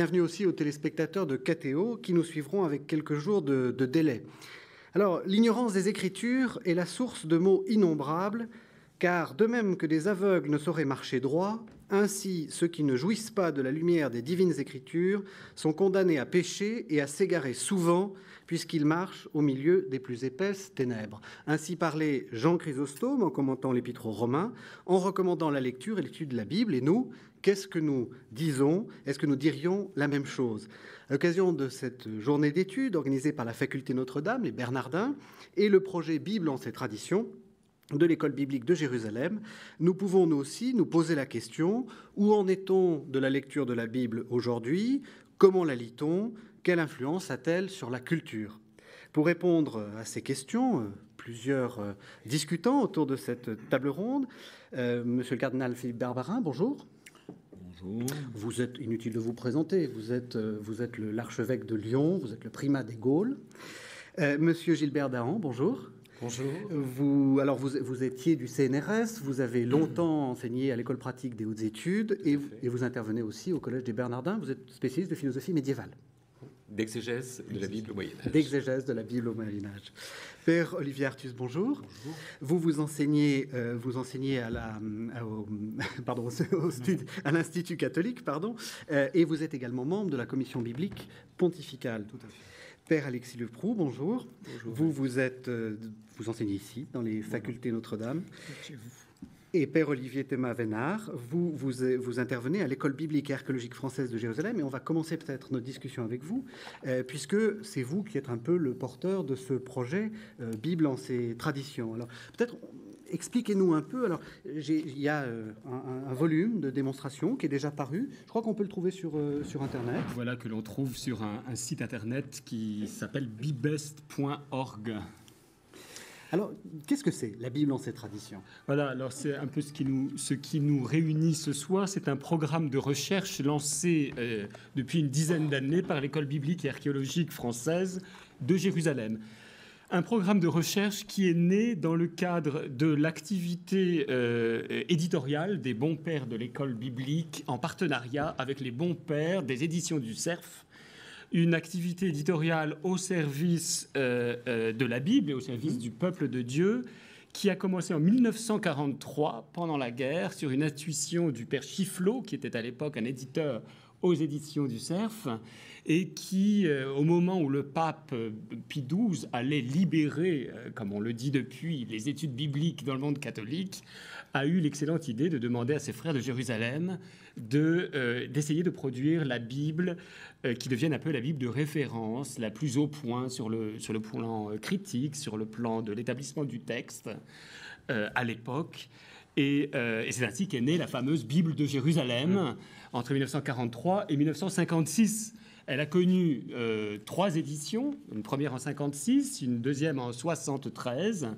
bienvenue aussi aux téléspectateurs de KTO qui nous suivront avec quelques jours de délai. Alors, l'ignorance des Écritures est la source de maux innombrables, car de même que des aveugles ne sauraient marcher droit, ainsi ceux qui ne jouissent pas de la lumière des divines Écritures sont condamnés à pécher et à s'égarer souvent, puisqu'ils marchent au milieu des plus épaisses ténèbres. Ainsi parlait Jean Chrysostome en commentant l'Épître aux Romains, en recommandant la lecture et l'étude de la Bible. Et nous, qu'est-ce que nous disons? Est-ce que nous dirions la même chose? À l'occasion de cette journée d'études organisée par la Faculté Notre-Dame, les Bernardins, et le projet Bible en ses traditions de l'école biblique de Jérusalem, nous pouvons nous aussi nous poser la question: où en est-on de la lecture de la Bible aujourd'hui? Comment la lit-on? Quelle influence a-t-elle sur la culture? Pour répondre à ces questions, plusieurs discutants autour de cette table ronde. Monsieur le cardinal Philippe Barbarin, bonjour. Bonjour. Vous êtes, inutile de vous présenter, vous êtes l'archevêque de Lyon, vous êtes le primat des Gaules. Monsieur Gilbert Dahan, bonjour. Bonjour. Vous étiez du CNRS, vous avez longtemps enseigné à l'école pratique des hautes études et vous intervenez aussi au Collège des Bernardins. Vous êtes spécialiste de philosophie médiévale. D'exégèse de la Bible au Moyen-Âge. D'exégèse de la Bible au Moyen-Âge. Père Olivier Artus, bonjour. Bonjour. Vous enseignez à l'Institut catholique, et vous êtes également membre de la commission biblique pontificale. Tout à fait. Père Alexis Leproux, bonjour. Bonjour. Vous enseignez ici, dans les facultés Notre-Dame. Et Père Olivier Théma Vénard, vous intervenez à l'école biblique et archéologique française de Jérusalem, et on va commencer peut-être notre discussion avec vous, puisque c'est vous qui êtes un peu le porteur de ce projet Bible en ses traditions. Alors peut-être expliquez-nous un peu. Alors il y a un volume de démonstration qui est déjà paru. Je crois qu'on peut le trouver sur Internet. Voilà, que l'on trouve sur un site Internet qui s'appelle bibest.org. Alors, qu'est-ce que c'est, la Bible en ses traditions? Voilà, alors c'est un peu ce qui nous réunit ce soir. C'est un programme de recherche lancé depuis une dizaine d'années par l'école biblique et archéologique française de Jérusalem. Un programme de recherche qui est né dans le cadre de l'activité éditoriale des bons pères de l'école biblique en partenariat avec les bons pères des éditions du Cerf. Une activité éditoriale au service de la Bible et au service du peuple de Dieu, qui a commencé en 1943, pendant la guerre, sur une intuition du père Chifflot, qui était à l'époque un éditeur aux éditions du Cerf, et qui, au moment où le pape Pie XII allait libérer, comme on le dit depuis, les études bibliques dans le monde catholique, a eu l'excellente idée de demander à ses frères de Jérusalem d'essayer de produire la Bible qui devienne un peu la Bible de référence, la plus au point sur le plan critique, sur le plan de l'établissement du texte à l'époque. Et c'est ainsi qu'est née la fameuse Bible de Jérusalem entre 1943 et 1956. Elle a connu 3 éditions, une première en 56, une deuxième en 73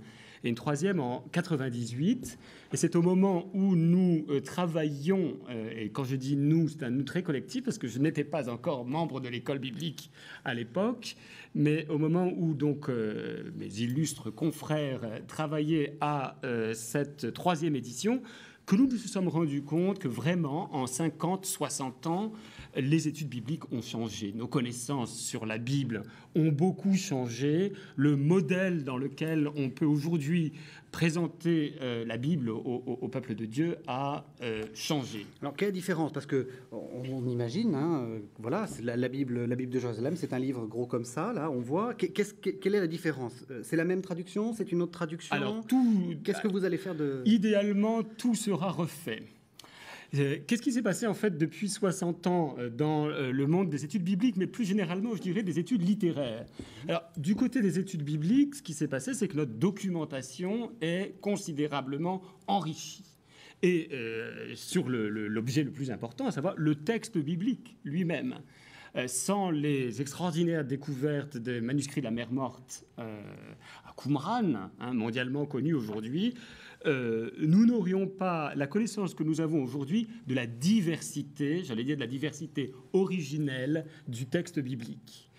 et une troisième en 98. Et c'est au moment où nous travaillions, et quand je dis nous, c'est un nous très collectif, parce que je n'étais pas encore membre de l'école biblique à l'époque, mais au moment où donc mes illustres confrères travaillaient à cette 3e édition, que nous nous sommes rendus compte que vraiment, en 50, 60 ans, les études bibliques ont changé. Nos connaissances sur la Bible ont beaucoup changé. Le modèle dans lequel on peut aujourd'hui présenter la Bible au peuple de Dieu a changé. Alors, quelle est la différence? Parce qu'on imagine, voilà, la Bible de Jérusalem, c'est un livre gros comme ça, là, on voit. Quelle est la différence? C'est la même traduction? C'est une autre traduction? Alors, qu'est-ce que vous allez faire de... Idéalement, tout sera refait. Qu'est-ce qui s'est passé en fait depuis 60 ans dans le monde des études bibliques, mais plus généralement, je dirais, des études littéraires? Alors, du côté des études bibliques, ce qui s'est passé, c'est que notre documentation est considérablement enrichie. Et sur l'objet le plus important, à savoir le texte biblique lui-même. Sans les extraordinaires découvertes des manuscrits de la mer Morte à Qumran, mondialement connu aujourd'hui, nous n'aurions pas la connaissance que nous avons aujourd'hui de la diversité, j'allais dire de la diversité originelle du texte biblique.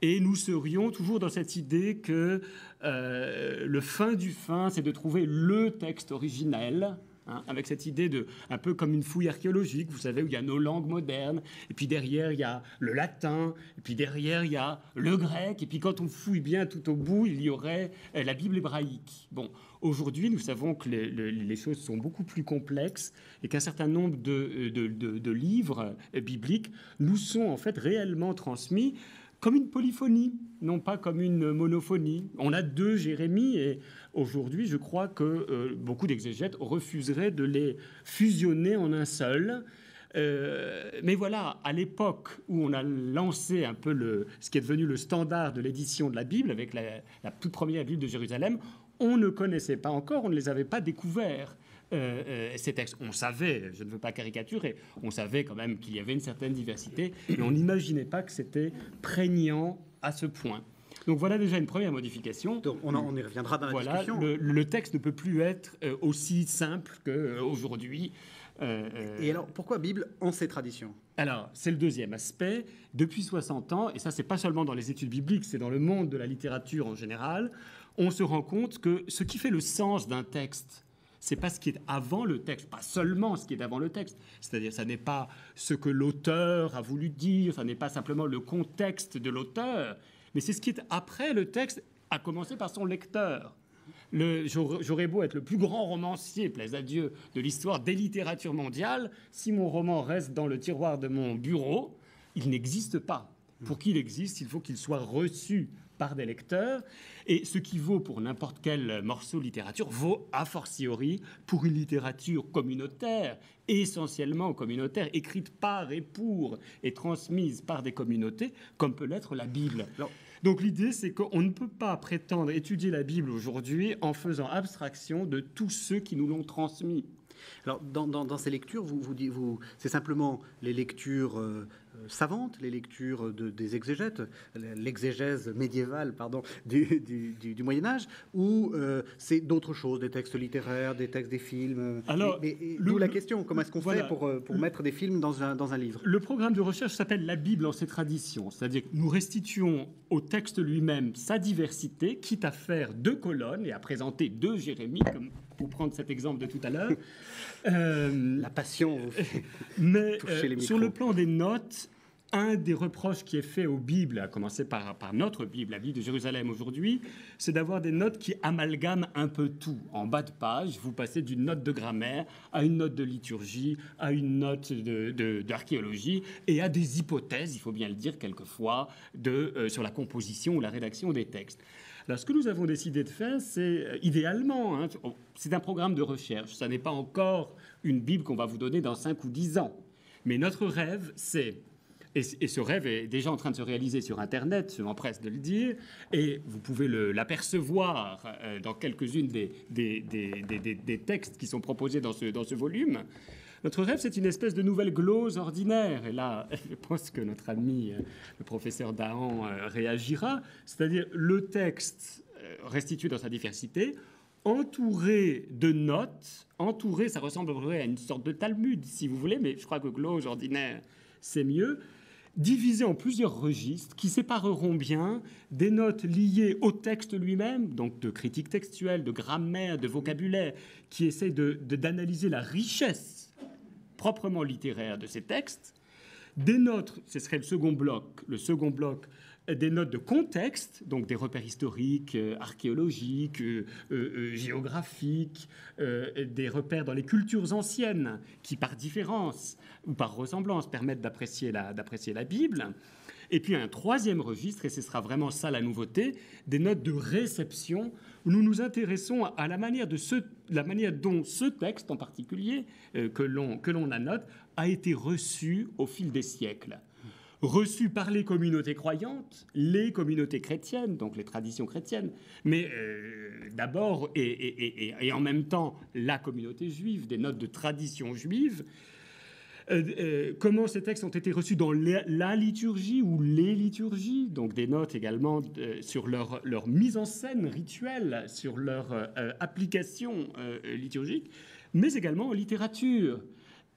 Et nous serions toujours dans cette idée que le fin du fin, c'est de trouver le texte originel, hein, avec cette idée de un peu comme une fouille archéologique, vous savez, où il y a nos langues modernes, et puis derrière il y a le latin, et puis derrière il y a le grec, et puis quand on fouille bien tout au bout, il y aurait la Bible hébraïque. Bon, aujourd'hui, nous savons que les choses sont beaucoup plus complexes et qu'un certain nombre de livres bibliques nous sont en fait réellement transmis comme une polyphonie, non pas comme une monophonie. On a 2 Jérémie et aujourd'hui, je crois que beaucoup d'exégètes refuseraient de les fusionner en un seul. Mais voilà, à l'époque où on a lancé un peu ce qui est devenu le standard de l'édition de la Bible, avec la toute première Bible de Jérusalem, on ne connaissait pas encore, on ne les avait pas découverts. Ces textes, on savait, je ne veux pas caricaturer, on savait quand même qu'il y avait une certaine diversité, mais on n'imaginait pas que c'était prégnant à ce point. Donc voilà déjà une première modification. Donc on y reviendra dans la discussion. Le texte ne peut plus être aussi simple qu'aujourd'hui. Et alors, pourquoi Bible en ces traditions? Alors, c'est le deuxième aspect. Depuis 60 ans, et ça, c'est pas seulement dans les études bibliques, c'est dans le monde de la littérature en général, on se rend compte que ce qui fait le sens d'un texte, c'est pas ce qui est avant le texte, pas seulement ce qui est avant le texte. C'est-à-dire, ça n'est pas ce que l'auteur a voulu dire, ça n'est pas simplement le contexte de l'auteur, mais c'est ce qui est après le texte, à commencer par son lecteur. J'aurais beau être le plus grand romancier, plaise à Dieu, de l'histoire des littératures mondiales, si mon roman reste dans le tiroir de mon bureau, il n'existe pas. Pour qu'il existe, il faut qu'il soit reçu par des lecteurs. Et ce qui vaut pour n'importe quel morceau de littérature vaut a fortiori pour une littérature communautaire, essentiellement communautaire, écrite par et pour et transmise par des communautés, comme peut l'être la Bible. Donc l'idée, c'est qu'on ne peut pas prétendre étudier la Bible aujourd'hui en faisant abstraction de tous ceux qui nous l'ont transmis. Alors, dans ces lectures, c'est simplement les lectures savantes, les lectures des exégètes, l'exégèse médiévale, du Moyen-Âge, ou c'est d'autres choses, des textes littéraires, des textes des films. Alors, d'où la question, comment est-ce qu'on fait pour mettre des films dans un livre? Le programme de recherche s'appelle La Bible en ses traditions, c'est-à-dire que nous restituons au texte lui-même sa diversité, quitte à faire 2 colonnes et à présenter 2 Jérémie, comme pour prendre cet exemple de tout à l'heure. La passion. Mais sur le plan des notes, un des reproches qui est fait aux Bibles, à commencer par notre Bible, la Bible de Jérusalem aujourd'hui, c'est d'avoir des notes qui amalgament un peu tout. En bas de page, vous passez d'une note de grammaire à une note de liturgie, à une note d'archéologie et à des hypothèses, il faut bien le dire quelquefois, sur la composition ou la rédaction des textes. Alors, ce que nous avons décidé de faire, c'est idéalement, c'est un programme de recherche. Ça n'est pas encore une Bible qu'on va vous donner dans 5 ou 10 ans. Mais notre rêve, c'est... Et ce rêve est déjà en train de se réaliser sur Internet, je m'empresse de le dire, et vous pouvez l'apercevoir dans quelques-unes des textes qui sont proposés dans ce volume. Notre rêve, c'est une espèce de nouvelle glose ordinaire. Et là, je pense que notre ami, le professeur Dahan, réagira. C'est-à-dire le texte restitué dans sa diversité, entouré de notes, ça ressemblerait à une sorte de Talmud, si vous voulez, mais je crois que glose ordinaire, c'est mieux, divisé en plusieurs registres qui sépareront bien des notes liées au texte lui-même, donc de critique textuelle, de grammaire, de vocabulaire, qui essaient d'analyser la richesse proprement littéraire de ces textes, des notes, ce serait le second bloc, des notes de contexte, donc des repères historiques, archéologiques, géographiques, des repères dans les cultures anciennes qui, par différence ou par ressemblance, permettent d'apprécier la Bible. Et puis un troisième registre, et ce sera vraiment ça la nouveauté, des notes de réception, où nous nous intéressons à la manière dont ce texte en particulier, que l'on annote, a été reçu au fil des siècles. Reçu par les communautés croyantes, les communautés chrétiennes, donc les traditions chrétiennes, mais d'abord et en même temps la communauté juive, des notes de tradition juive. Comment ces textes ont été reçus dans la liturgie ou les liturgies, donc des notes également sur leur mise en scène rituelle, sur leur application liturgique, mais également en littérature,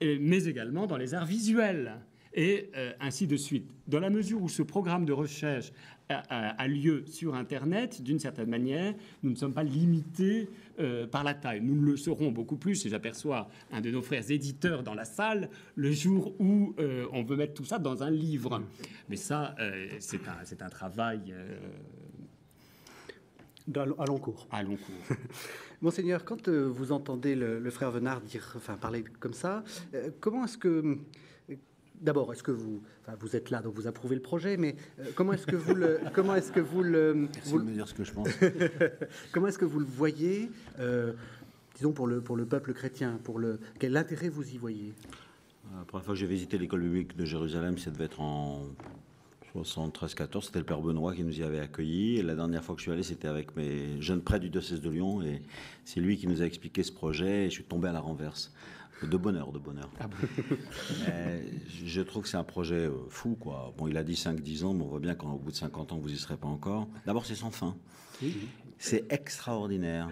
mais également dans les arts visuels. et ainsi de suite. Dans la mesure où ce programme de recherche a lieu sur Internet, d'une certaine manière, nous ne sommes pas limités par la taille. Nous le serons beaucoup plus, et j'aperçois un de nos frères éditeurs dans la salle, le jour où on veut mettre tout ça dans un livre. Mais ça, c'est un travail... à long cours. À long cours. Monseigneur, quand vous entendez le frère Venard parler comme ça, comment est-ce que... D'abord, est-ce que vous êtes là, donc vous approuvez le projet, mais comment est-ce que vous le... Merci de me dire ce que je pense. Comment est-ce que vous le voyez, disons, pour le peuple chrétien, quel intérêt vous y voyez? La première fois que j'ai visité l'école biblique de Jérusalem, ça devait être en 73-14, c'était le Père Benoît qui nous y avait accueillis. Et la dernière fois que je suis allé, c'était avec mes jeunes prêtres du diocèse de Lyon. Et c'est lui qui nous a expliqué ce projet. Et je suis tombé à la renverse. De bonheur. Ah bon. Je trouve que c'est un projet fou, quoi. Bon, il a dit 5-10 ans, mais on voit bien qu'au bout de 50 ans, vous n'y serez pas encore. D'abord, c'est sans fin. Oui. C'est extraordinaire.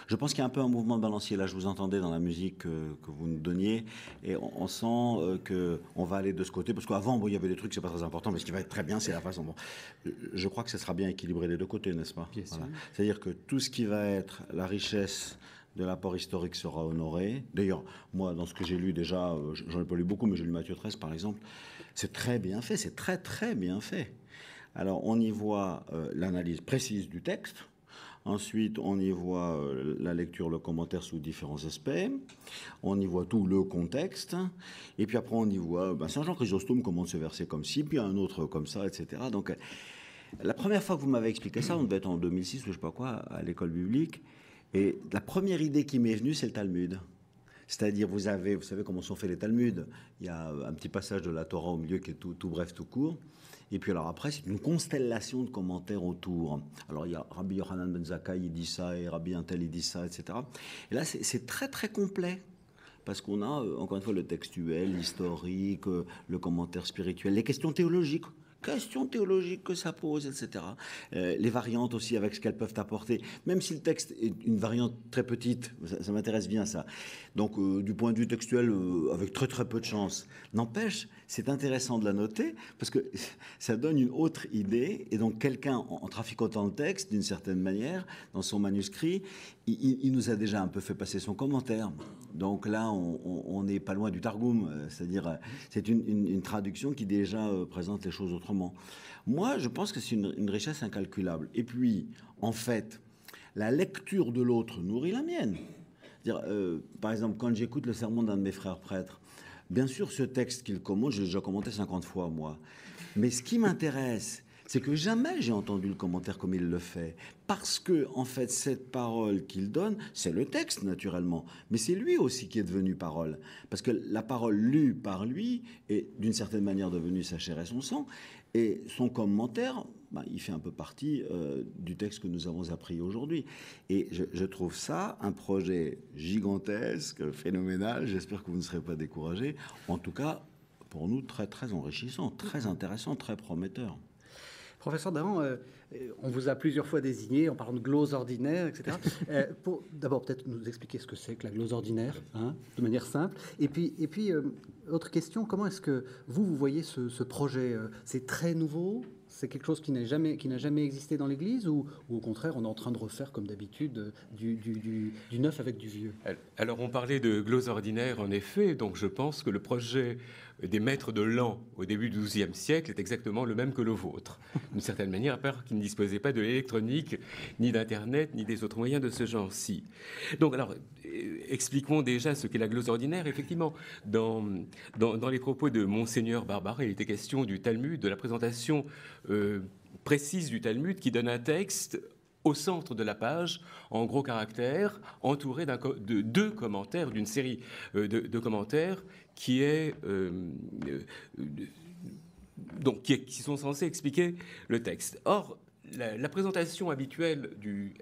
Je pense qu'il y a un peu un mouvement de balancier. Là, je vous entendais dans la musique que vous nous donniez, et on sent qu'on va aller de ce côté, parce qu'avant, bon, il y avait des trucs, c'est pas très important, mais ce qui va être très bien, c'est la façon. Bon, je crois que ça sera bien équilibré des deux côtés, n'est-ce pas? Voilà. C'est-à-dire que tout ce qui va être la richesse de l'apport historique sera honoré. D'ailleurs, moi, dans ce que j'ai lu déjà, j'en ai pas lu beaucoup, mais j'ai lu Matthieu 13, par exemple, c'est très bien fait, c'est très, très bien fait. Alors, on y voit l'analyse précise du texte. Ensuite, on y voit la lecture, le commentaire sous différents aspects. On y voit tout le contexte. Et puis après, on y voit Saint Jean Chrysostome commente ce verset comme ci, puis un autre comme ça, etc. Donc, la première fois que vous m'avez expliqué ça, on devait être en 2006 ou je sais pas quoi, à l'école biblique. Et la première idée qui m'est venue, c'est le Talmud. C'est-à-dire, vous savez comment sont faits les Talmuds. Il y a un petit passage de la Torah au milieu qui est tout bref, tout court. Et puis alors après, c'est une constellation de commentaires autour. Alors il y a Rabbi Yochanan ben Zakkai, il dit ça, et Rabbi Antel, il dit ça, etc. Et là, c'est très très complet. Parce qu'on a, encore une fois, le textuel, l'historique, le commentaire spirituel, les questions théologiques que ça pose, etc. Les variantes aussi avec ce qu'elles peuvent apporter. Même si le texte est une variante très petite, ça m'intéresse bien ça. Donc du point de vue textuel, avec très très peu de chance. N'empêche, c'est intéressant de la noter parce que ça donne une autre idée. Et donc quelqu'un, en traficotant le texte, d'une certaine manière, dans son manuscrit, il nous a déjà un peu fait passer son commentaire. Donc là, on n'est pas loin du Targum, c'est-à-dire c'est une traduction qui déjà présente les choses autrement. Moi, je pense que c'est une richesse incalculable. Et puis, en fait, la lecture de l'autre nourrit la mienne. Par exemple, quand j'écoute le sermon d'un de mes frères prêtres, bien sûr, ce texte qu'il commente, j'ai déjà commenté 50 fois, moi. Mais ce qui m'intéresse, c'est que jamais j'ai entendu le commentaire comme il le fait. Parce que, en fait, cette parole qu'il donne, c'est le texte, naturellement. Mais c'est lui aussi qui est devenu parole. Parce que la parole lue par lui est, d'une certaine manière, devenue sa chair et son sang. Et son commentaire, il fait un peu partie du texte que nous avons appris aujourd'hui. Et je trouve ça un projet gigantesque, phénoménal. J'espère que vous ne serez pas découragés. En tout cas, pour nous, très, très enrichissant, très intéressant, très prometteur. Professeur Dahan, on vous a plusieurs fois désigné en parlant de glose ordinaire, etc. Pour d'abord peut-être nous expliquer ce que c'est que la glose ordinaire, de manière simple. Et puis autre question, comment est-ce que vous voyez ce projet? C'est très nouveau? C'est quelque chose qui n'a jamais existé dans l'Église ou au contraire, on est en train de refaire comme d'habitude du neuf avec du vieux? Alors on parlait de glose ordinaire en effet, donc je pense que le projet des maîtres de l'an au début du XIIe siècle est exactement le même que le vôtre. D'une certaine manière, à part qu'ils ne disposaient pas de l'électronique, ni d'Internet, ni des autres moyens de ce genre-ci. Donc alors, expliquons déjà ce qu'est la glose ordinaire. Effectivement, dans les propos de Monseigneur Barbara, il était question du Talmud, de la présentation précise du Talmud qui donne un texte au centre de la page, en gros caractères, entouré de deux commentaires, d'une série de commentaires qui sont censés expliquer le texte. Or, la présentation habituelle,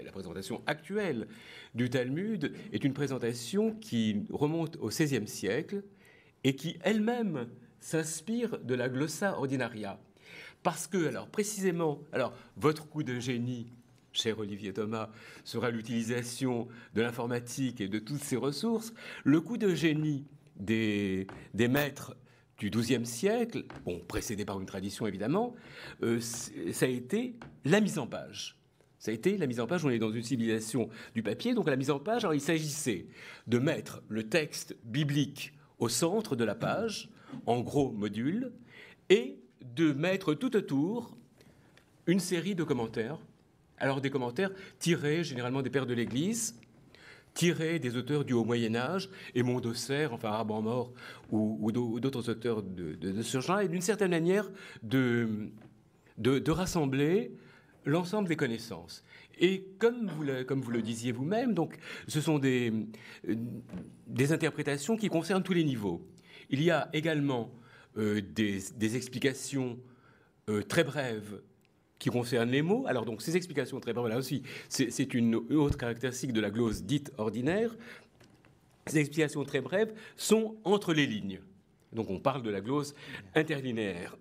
la présentation actuelle du Talmud est une présentation qui remonte au XVIe siècle et qui elle-même s'inspire de la glossa ordinaria. Parce que, précisément, votre coup de génie, cher Olivier Thomas, sera l'utilisation de l'informatique et de toutes ces ressources. Le coup de génie des maîtres du XIIe siècle, bon, précédé par une tradition évidemment, ça a été la mise en page. Ça a été la mise en page, on est dans une civilisation du papier, donc la mise en page, alors il s'agissait de mettre le texte biblique au centre de la page, en gros modules, et de mettre tout autour une série de commentaires. Alors des commentaires tirés généralement des pères de l'Église, tirés des auteurs du Haut Moyen-Âge, Aymon d'Auxerre, enfin Arban-Mort, ou d'autres auteurs de ce genre, et d'une certaine manière de rassembler l'ensemble des connaissances. Et comme vous le disiez vous-même, donc, ce sont des interprétations qui concernent tous les niveaux. Il y a également des explications très brèves qui concernent les mots. Alors donc ces explications très brèves, là aussi, c'est une autre caractéristique de la glose dite ordinaire. Ces explications très brèves sont entre les lignes. Donc on parle de la glose interlinéaire.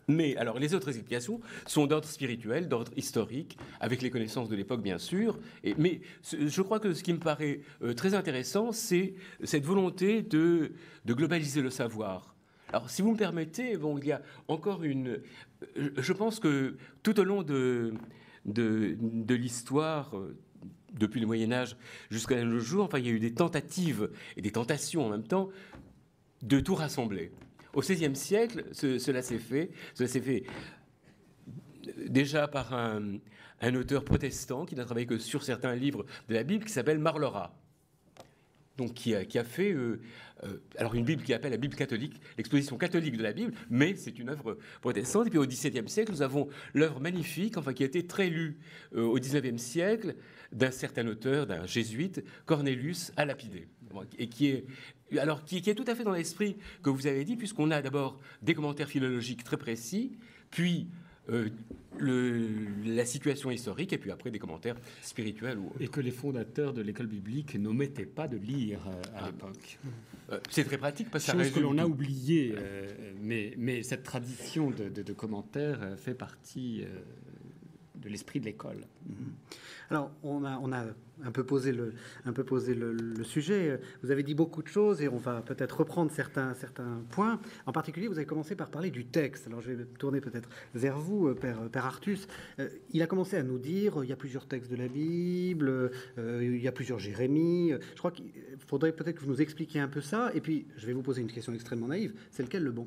Mais alors les autres explications sont d'ordre spirituel, d'ordre historique, avec les connaissances de l'époque bien sûr. Mais je crois que ce qui me paraît très intéressant, c'est cette volonté de globaliser le savoir. Alors si vous me permettez, bon, il y a encore une... Je pense que tout au long de l'histoire, depuis le Moyen-Âge jusqu'à nos jours, enfin, il y a eu des tentatives et des tentations en même temps de tout rassembler. Au XVIe siècle, cela s'est fait déjà par un auteur protestant qui n'a travaillé que sur certains livres de la Bible, qui s'appelle Marlora. Donc qui a fait alors une Bible qui appelle la Bible catholique, l'exposition catholique de la Bible, mais c'est une œuvre protestante. Et puis au XVIIe siècle, nous avons l'œuvre magnifique, enfin qui a été très lue au XIXe siècle, d'un certain auteur, d'un jésuite, Cornelius à Lapide, et qui est tout à fait dans l'esprit que vous avez dit, puisqu'on a d'abord des commentaires philologiques très précis, puis la situation historique, et puis après des commentaires spirituels. Et que les fondateurs de l'école biblique n'omettaient pas de lire à l'époque. C'est très pratique, parce que chose que l'on a oublié, mais cette tradition de commentaires fait partie de l'esprit de l'école. Alors, on a un peu posé le sujet. Vous avez dit beaucoup de choses et on va peut-être reprendre certains points. En particulier, vous avez commencé par parler du texte. Alors, je vais me tourner peut-être vers vous, Père Artus. Il a commencé à nous dire il y a plusieurs textes de la Bible, il y a plusieurs Jérémie. Je crois qu'il faudrait peut-être que vous nous expliquiez un peu ça. Et puis, je vais vous poser une question extrêmement naïve. C'est lequel le bon ?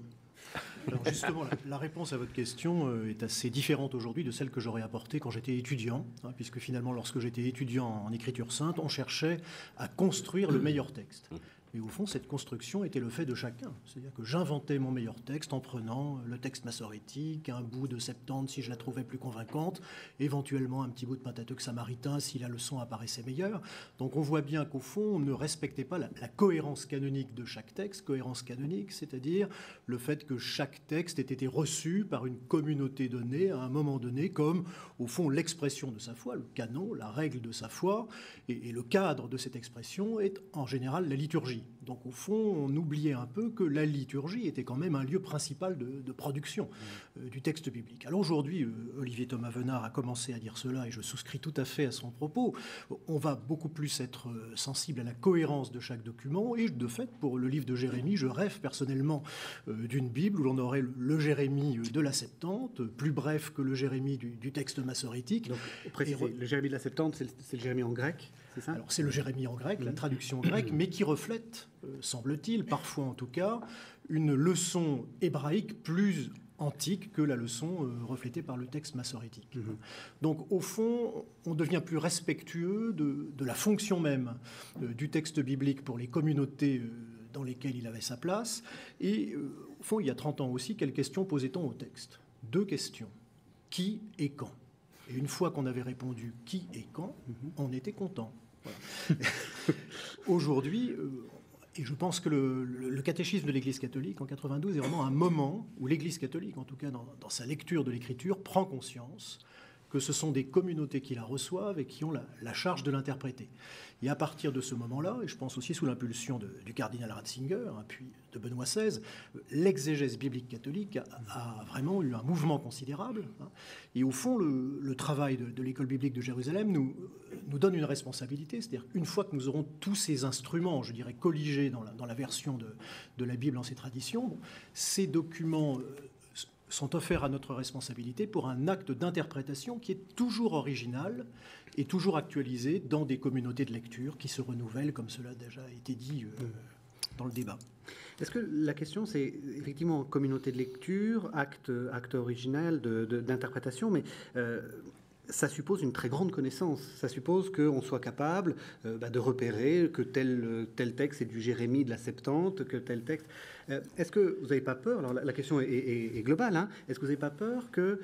Alors justement, la réponse à votre question est assez différente aujourd'hui de celle que j'aurais apportée quand j'étais étudiant, puisque finalement, lorsque j'étais étudiant en écriture sainte, on cherchait à construire le meilleur texte. Mais au fond, cette construction était le fait de chacun. C'est-à-dire que j'inventais mon meilleur texte en prenant le texte massorétique, un bout de Septante si je la trouvais plus convaincante, éventuellement un petit bout de Pentateuque samaritain si la leçon apparaissait meilleure. Donc on voit bien qu'au fond, on ne respectait pas la cohérence canonique de chaque texte. Cohérence canonique, c'est-à-dire le fait que chaque texte ait été reçu par une communauté donnée à un moment donné comme, au fond, l'expression de sa foi, le canon, la règle de sa foi. Et le cadre de cette expression est en général la liturgie. Donc au fond, on oubliait un peu que la liturgie était quand même un lieu principal de production du texte biblique. Alors aujourd'hui, Olivier Thomas Venard a commencé à dire cela et je souscris tout à fait à son propos. On va beaucoup plus être sensible à la cohérence de chaque document et de fait, pour le livre de Jérémie, je rêve personnellement d'une Bible où l'on aurait le Jérémie de la Septante, plus bref que le Jérémie du texte massorétique. Donc, le Jérémie de la Septante, c'est le Jérémie en grec, c'est ça ? Alors c'est le Jérémie en grec, la traduction grecque, mais qui reflète, semble-t-il, parfois en tout cas, une leçon hébraïque plus antique que la leçon reflétée par le texte massorétique. Donc au fond, on devient plus respectueux de la fonction même du texte biblique pour les communautés dans lesquelles il avait sa place. Et au fond, il y a 30 ans aussi, quelles questions posait-on au texte ? 2 questions. Qui et quand ? Et une fois qu'on avait répondu qui et quand, on était content. Voilà. Aujourd'hui, et je pense que le catéchisme de l'Église catholique en 92 est vraiment un moment où l'Église catholique, en tout cas dans sa lecture de l'Écriture, prend conscience que ce sont des communautés qui la reçoivent et qui ont la charge de l'interpréter. Et à partir de ce moment-là, et je pense aussi sous l'impulsion du cardinal Ratzinger, puis de Benoît XVI, l'exégèse biblique catholique a vraiment eu un mouvement considérable. Et au fond, le travail de l'école biblique de Jérusalem nous nous donne une responsabilité, c'est-à-dire qu'une fois que nous aurons tous ces instruments, je dirais, colligés dans la version de la Bible en ces traditions, bon, ces documents sont offerts à notre responsabilité pour un acte d'interprétation qui est toujours original et toujours actualisé dans des communautés de lecture qui se renouvellent, comme cela a déjà été dit dans le débat. Est-ce que la question, c'est effectivement communauté de lecture, acte original d'interprétation, mais ça suppose une très grande connaissance. Ça suppose qu'on soit capable de repérer que tel texte est du Jérémie de la Septante, que tel texte... Est-ce que vous n'avez pas peur, alors la question est globale, hein, est-ce que vous n'avez pas peur que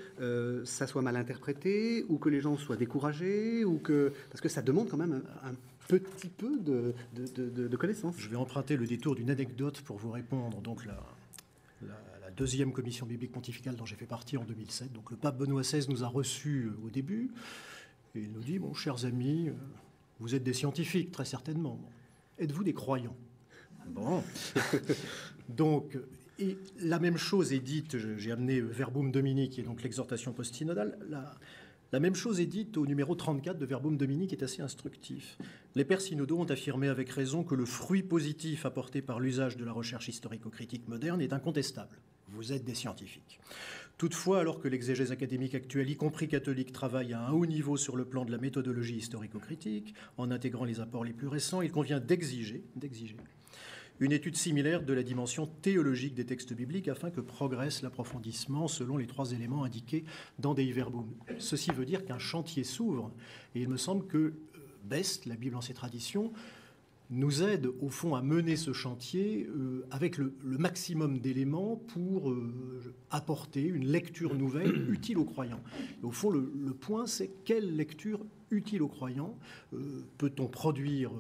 ça soit mal interprété, ou que les gens soient découragés, ou que... Parce que ça demande quand même un petit peu de connaissances. Je vais emprunter le détour d'une anecdote pour vous répondre. Donc la deuxième commission biblique pontificale dont j'ai fait partie en 2007. Donc le pape Benoît XVI nous a reçus au début et il nous dit, bon, chers amis, vous êtes des scientifiques, très certainement. Êtes-vous des croyants? Bon. Donc, et la même chose est dite, j'ai amené Verbum Domini, qui est donc l'exhortation post-synodale, la même chose est dite au numéro 34 de Verbum Domini, qui est assez instructif. Les pères synodaux ont affirmé avec raison que le fruit positif apporté par l'usage de la recherche historico-critique moderne est incontestable. Vous êtes des scientifiques. Toutefois, alors que l'exégèse académique actuelle, y compris catholique, travaille à un haut niveau sur le plan de la méthodologie historico-critique, en intégrant les apports les plus récents, il convient d'exiger une étude similaire de la dimension théologique des textes bibliques afin que progresse l'approfondissement selon les 3 éléments indiqués dans Dei Verbum. Ceci veut dire qu'un chantier s'ouvre et il me semble que Best, la Bible en ses traditions, nous aide au fond à mener ce chantier avec le maximum d'éléments pour apporter une lecture nouvelle utile aux croyants. Et au fond, le point, c'est quelle lecture utile aux croyants peut-on produire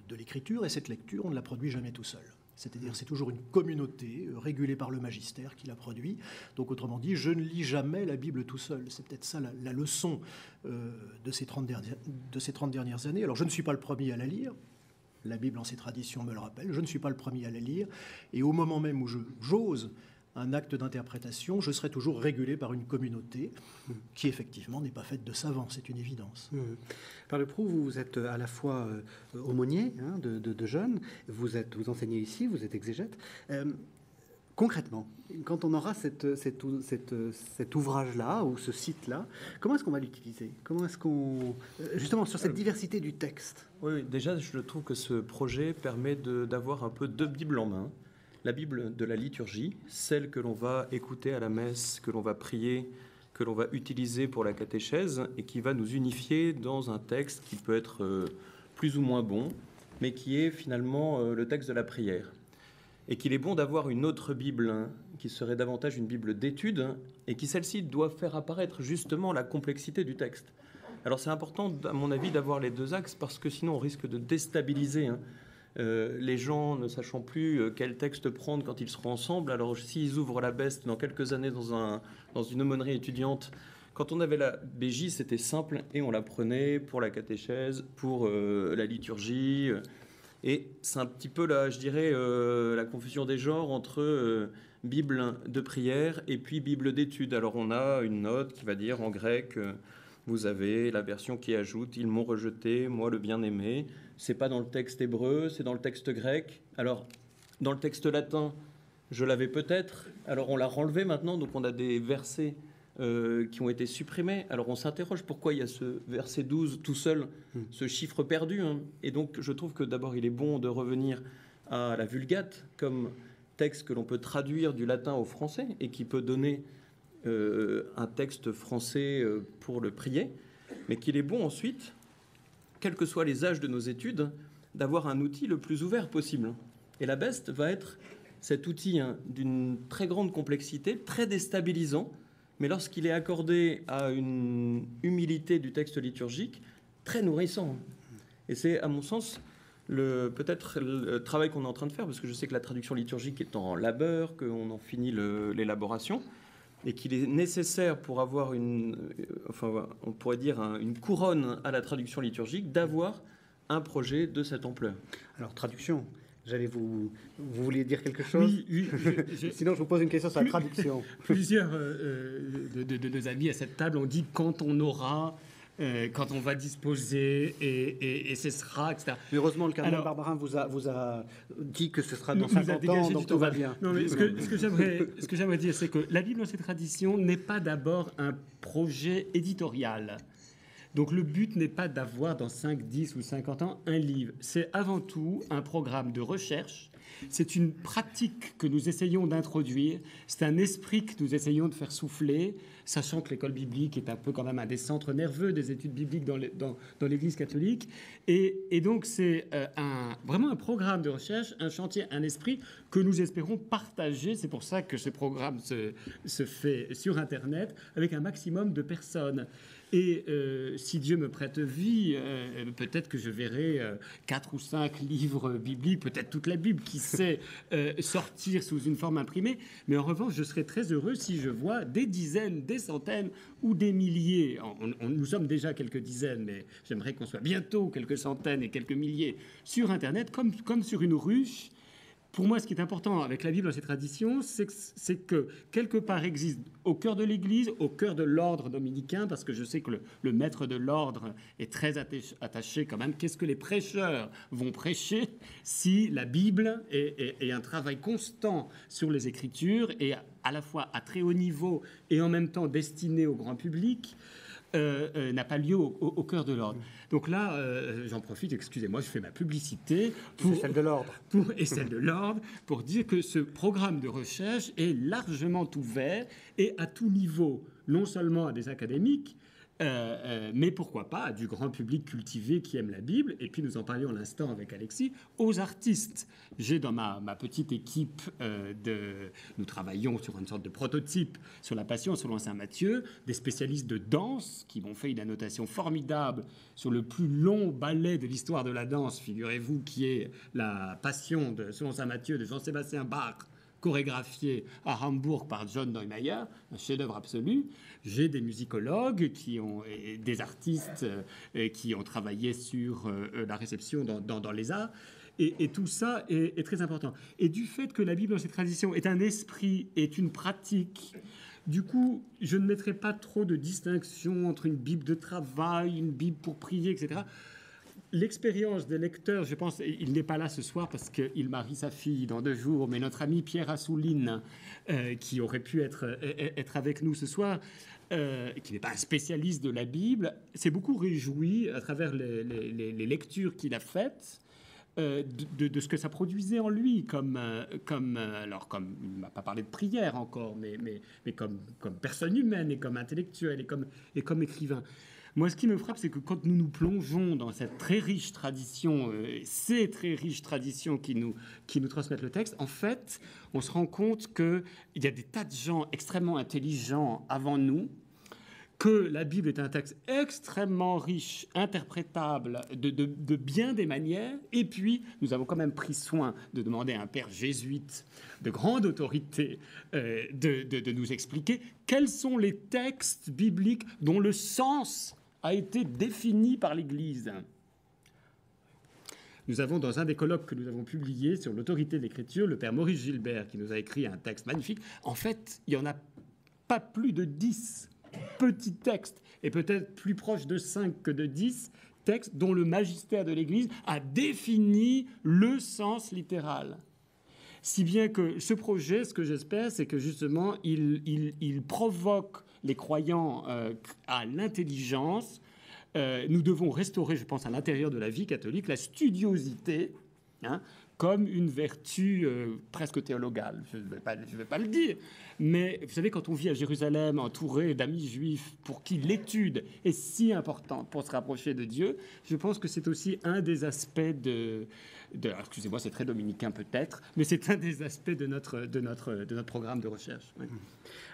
de l'écriture, et cette lecture, on ne la produit jamais tout seul. C'est-à-dire c'est toujours une communauté régulée par le magistère qui la produit. Donc autrement dit, je ne lis jamais la Bible tout seul. C'est peut-être ça la leçon de ces 30 dernières années. Alors je ne suis pas le premier à la lire. La Bible en ses traditions me le rappelle. Je ne suis pas le premier à la lire. Et au moment même où j'ose un acte d'interprétation, je serai toujours régulé par une communauté qui, effectivement, n'est pas faite de savants. C'est une évidence. Par le Proulx, vous êtes à la fois aumônier de jeunes, vous enseignez ici, vous êtes exégète. Concrètement, quand on aura cet ouvrage-là ou ce site-là, comment est-ce qu'on va l'utiliser? Comment est-ce qu'on... Justement, sur cette diversité du texte. Oui, déjà, je trouve que ce projet permet d'avoir un peu 2 Bibles en main. La Bible de la liturgie, celle que l'on va écouter à la messe, que l'on va prier, que l'on va utiliser pour la catéchèse, et qui va nous unifier dans un texte qui peut être plus ou moins bon, mais qui est finalement le texte de la prière. Et qu'il est bon d'avoir une autre Bible, qui serait davantage une Bible d'étude, et qui, celle-ci, doit faire apparaître justement la complexité du texte. Alors c'est important, à mon avis, d'avoir les 2 axes, parce que sinon on risque de déstabiliser les gens, ne sachant plus quel texte prendre quand ils seront ensemble. Alors s'ils ouvrent la Best dans quelques années dans une aumônerie étudiante, quand on avait la BJ, c'était simple, et on la prenait pour la catéchèse, pour la liturgie... Et c'est un petit peu, là, je dirais, la confusion des genres entre Bible de prière et puis Bible d'étude. Alors, on a une note qui va dire, en grec, vous avez la version qui ajoute « Ils m'ont rejeté, moi le bien-aimé ». C'est pas dans le texte hébreu, c'est dans le texte grec. Alors, dans le texte latin, je l'avais peut-être. Alors, on l'a renlevé maintenant, donc on a des versets qui ont été supprimés. Alors on s'interroge pourquoi il y a ce verset 12 tout seul, ce chiffre perdu. Et donc je trouve que d'abord il est bon de revenir à la Vulgate comme texte que l'on peut traduire du latin au français et qui peut donner un texte français pour le prier, mais qu'il est bon ensuite, quels que soient les âges de nos études, d'avoir un outil le plus ouvert possible. Et la Best va être cet outil d'une très grande complexité, très déstabilisant, mais lorsqu'il est accordé à une humilité du texte liturgique, très nourrissant. Et c'est, à mon sens, peut-être le travail qu'on est en train de faire, parce que je sais que la traduction liturgique est en labeur, qu'on en finit l'élaboration, et qu'il est nécessaire pour avoir on pourrait dire une couronne à la traduction liturgique, d'avoir un projet de cette ampleur. Alors, traduction, vous vouliez dire quelque chose? Oui. Sinon, je vous pose une question sur la traduction. Plusieurs de nos amis à cette table ont dit quand on aura quand on va disposer et ce sera, etc. Mais heureusement, le cardinal Alors, Barbarin vous a dit que ce sera dans nous a 50 dégagé ans, du donc temps. tout va bien. Non, mais ce que j'aimerais dire, c'est que la Bible dans ses traditions n'est pas d'abord un projet éditorial. Donc le but n'est pas d'avoir dans 5, 10 ou 50 ans un livre. C'est avant tout un programme de recherche. C'est une pratique que nous essayons d'introduire. C'est un esprit que nous essayons de faire souffler, sachant que l'école biblique est un peu quand même un des centres nerveux des études bibliques dans l'Église catholique. Et donc c'est vraiment un programme de recherche, un chantier, un esprit que nous espérons partager. C'est pour ça que ce programme se fait sur Internet avec un maximum de personnes. Et si Dieu me prête vie, peut-être que je verrai 4 ou 5 livres bibliques, peut-être toute la Bible, qui sait, sortir sous une forme imprimée. Mais en revanche, je serais très heureux si je vois des dizaines, des centaines ou des milliers. Nous sommes déjà quelques dizaines, mais j'aimerais qu'on soit bientôt quelques centaines et quelques milliers sur Internet, comme sur une ruche. Pour moi, ce qui est important avec la Bible dans ses traditions, c'est que quelque part existe au cœur de l'Église, au cœur de l'ordre dominicain, parce que je sais que le maître de l'ordre est très attaché quand même. Qu'est-ce que les prêcheurs vont prêcher si la Bible est un travail constant sur les Écritures et à la fois à très haut niveau et en même temps destiné au grand public n'a pas lieu au cœur de l'ordre. Donc là, j'en profite, excusez-moi, je fais ma publicité pour C'est celle de l'ordre. et celle de l'ordre, pour dire que ce programme de recherche est largement ouvert et à tout niveau, non seulement à des académiques, mais pourquoi pas à du grand public cultivé qui aime la Bible. Et puis nous en parlions à l'instant avec Alexis, aux artistes. J'ai dans ma petite équipe nous travaillons sur une sorte de prototype sur la Passion selon saint Matthieu, des spécialistes de danse qui m'ont fait une annotation formidable sur le plus long ballet de l'histoire de la danse, figurez-vous, qui est la Passion selon saint Matthieu de Jean-Sébastien Bach, chorégraphié à Hambourg par John Neumeier, un chef-d'œuvre absolu. J'ai des musicologues et des artistes qui ont travaillé sur la réception dans les arts. Et tout ça est très important. Et du fait que la Bible dans ses traditions est un esprit, est une pratique, du coup, je ne mettrai pas trop de distinction entre une Bible de travail, une Bible pour prier, etc. L'expérience des lecteurs, je pense, il n'est pas là ce soir parce qu'il marie sa fille dans 2 jours, mais notre ami Pierre Assouline, qui aurait pu être avec nous ce soir, qui n'est pas un spécialiste de la Bible, s'est beaucoup réjoui à travers les lectures qu'il a faites de ce que ça produisait en lui, alors comme il ne m'a pas parlé de prière encore, mais comme personne humaine et comme intellectuel et comme écrivain. Moi, ce qui me frappe, c'est que quand nous nous plongeons dans cette très riche tradition, ces très riches traditions qui nous transmettent le texte, en fait, on se rend compte qu'il y a des tas de gens extrêmement intelligents avant nous, que la Bible est un texte extrêmement riche, interprétable de bien des manières, et puis nous avons quand même pris soin de demander à un père jésuite de grande autorité de nous expliquer quels sont les textes bibliques dont le sens a été défini par l'Église. Nous avons, dans un des colloques que nous avons publié sur l'autorité de l'Écriture, le père Maurice Gilbert qui nous a écrit un texte magnifique. En fait, il n'y en a pas plus de 10 petits textes, et peut-être plus proche de 5 que de 10 textes dont le magistère de l'Église a défini le sens littéral. Si bien que ce projet, ce que j'espère, c'est que justement, il provoque les croyants à l'intelligence. Nous devons restaurer, je pense, à l'intérieur de la vie catholique, la studiosité, comme une vertu presque théologale. Je ne vais pas le dire. Mais vous savez, quand on vit à Jérusalem, entouré d'amis juifs pour qui l'étude est si importante pour se rapprocher de Dieu, je pense que c'est aussi un des aspects excusez-moi, c'est très dominicain peut-être, mais c'est un des aspects de notre programme de recherche. Oui.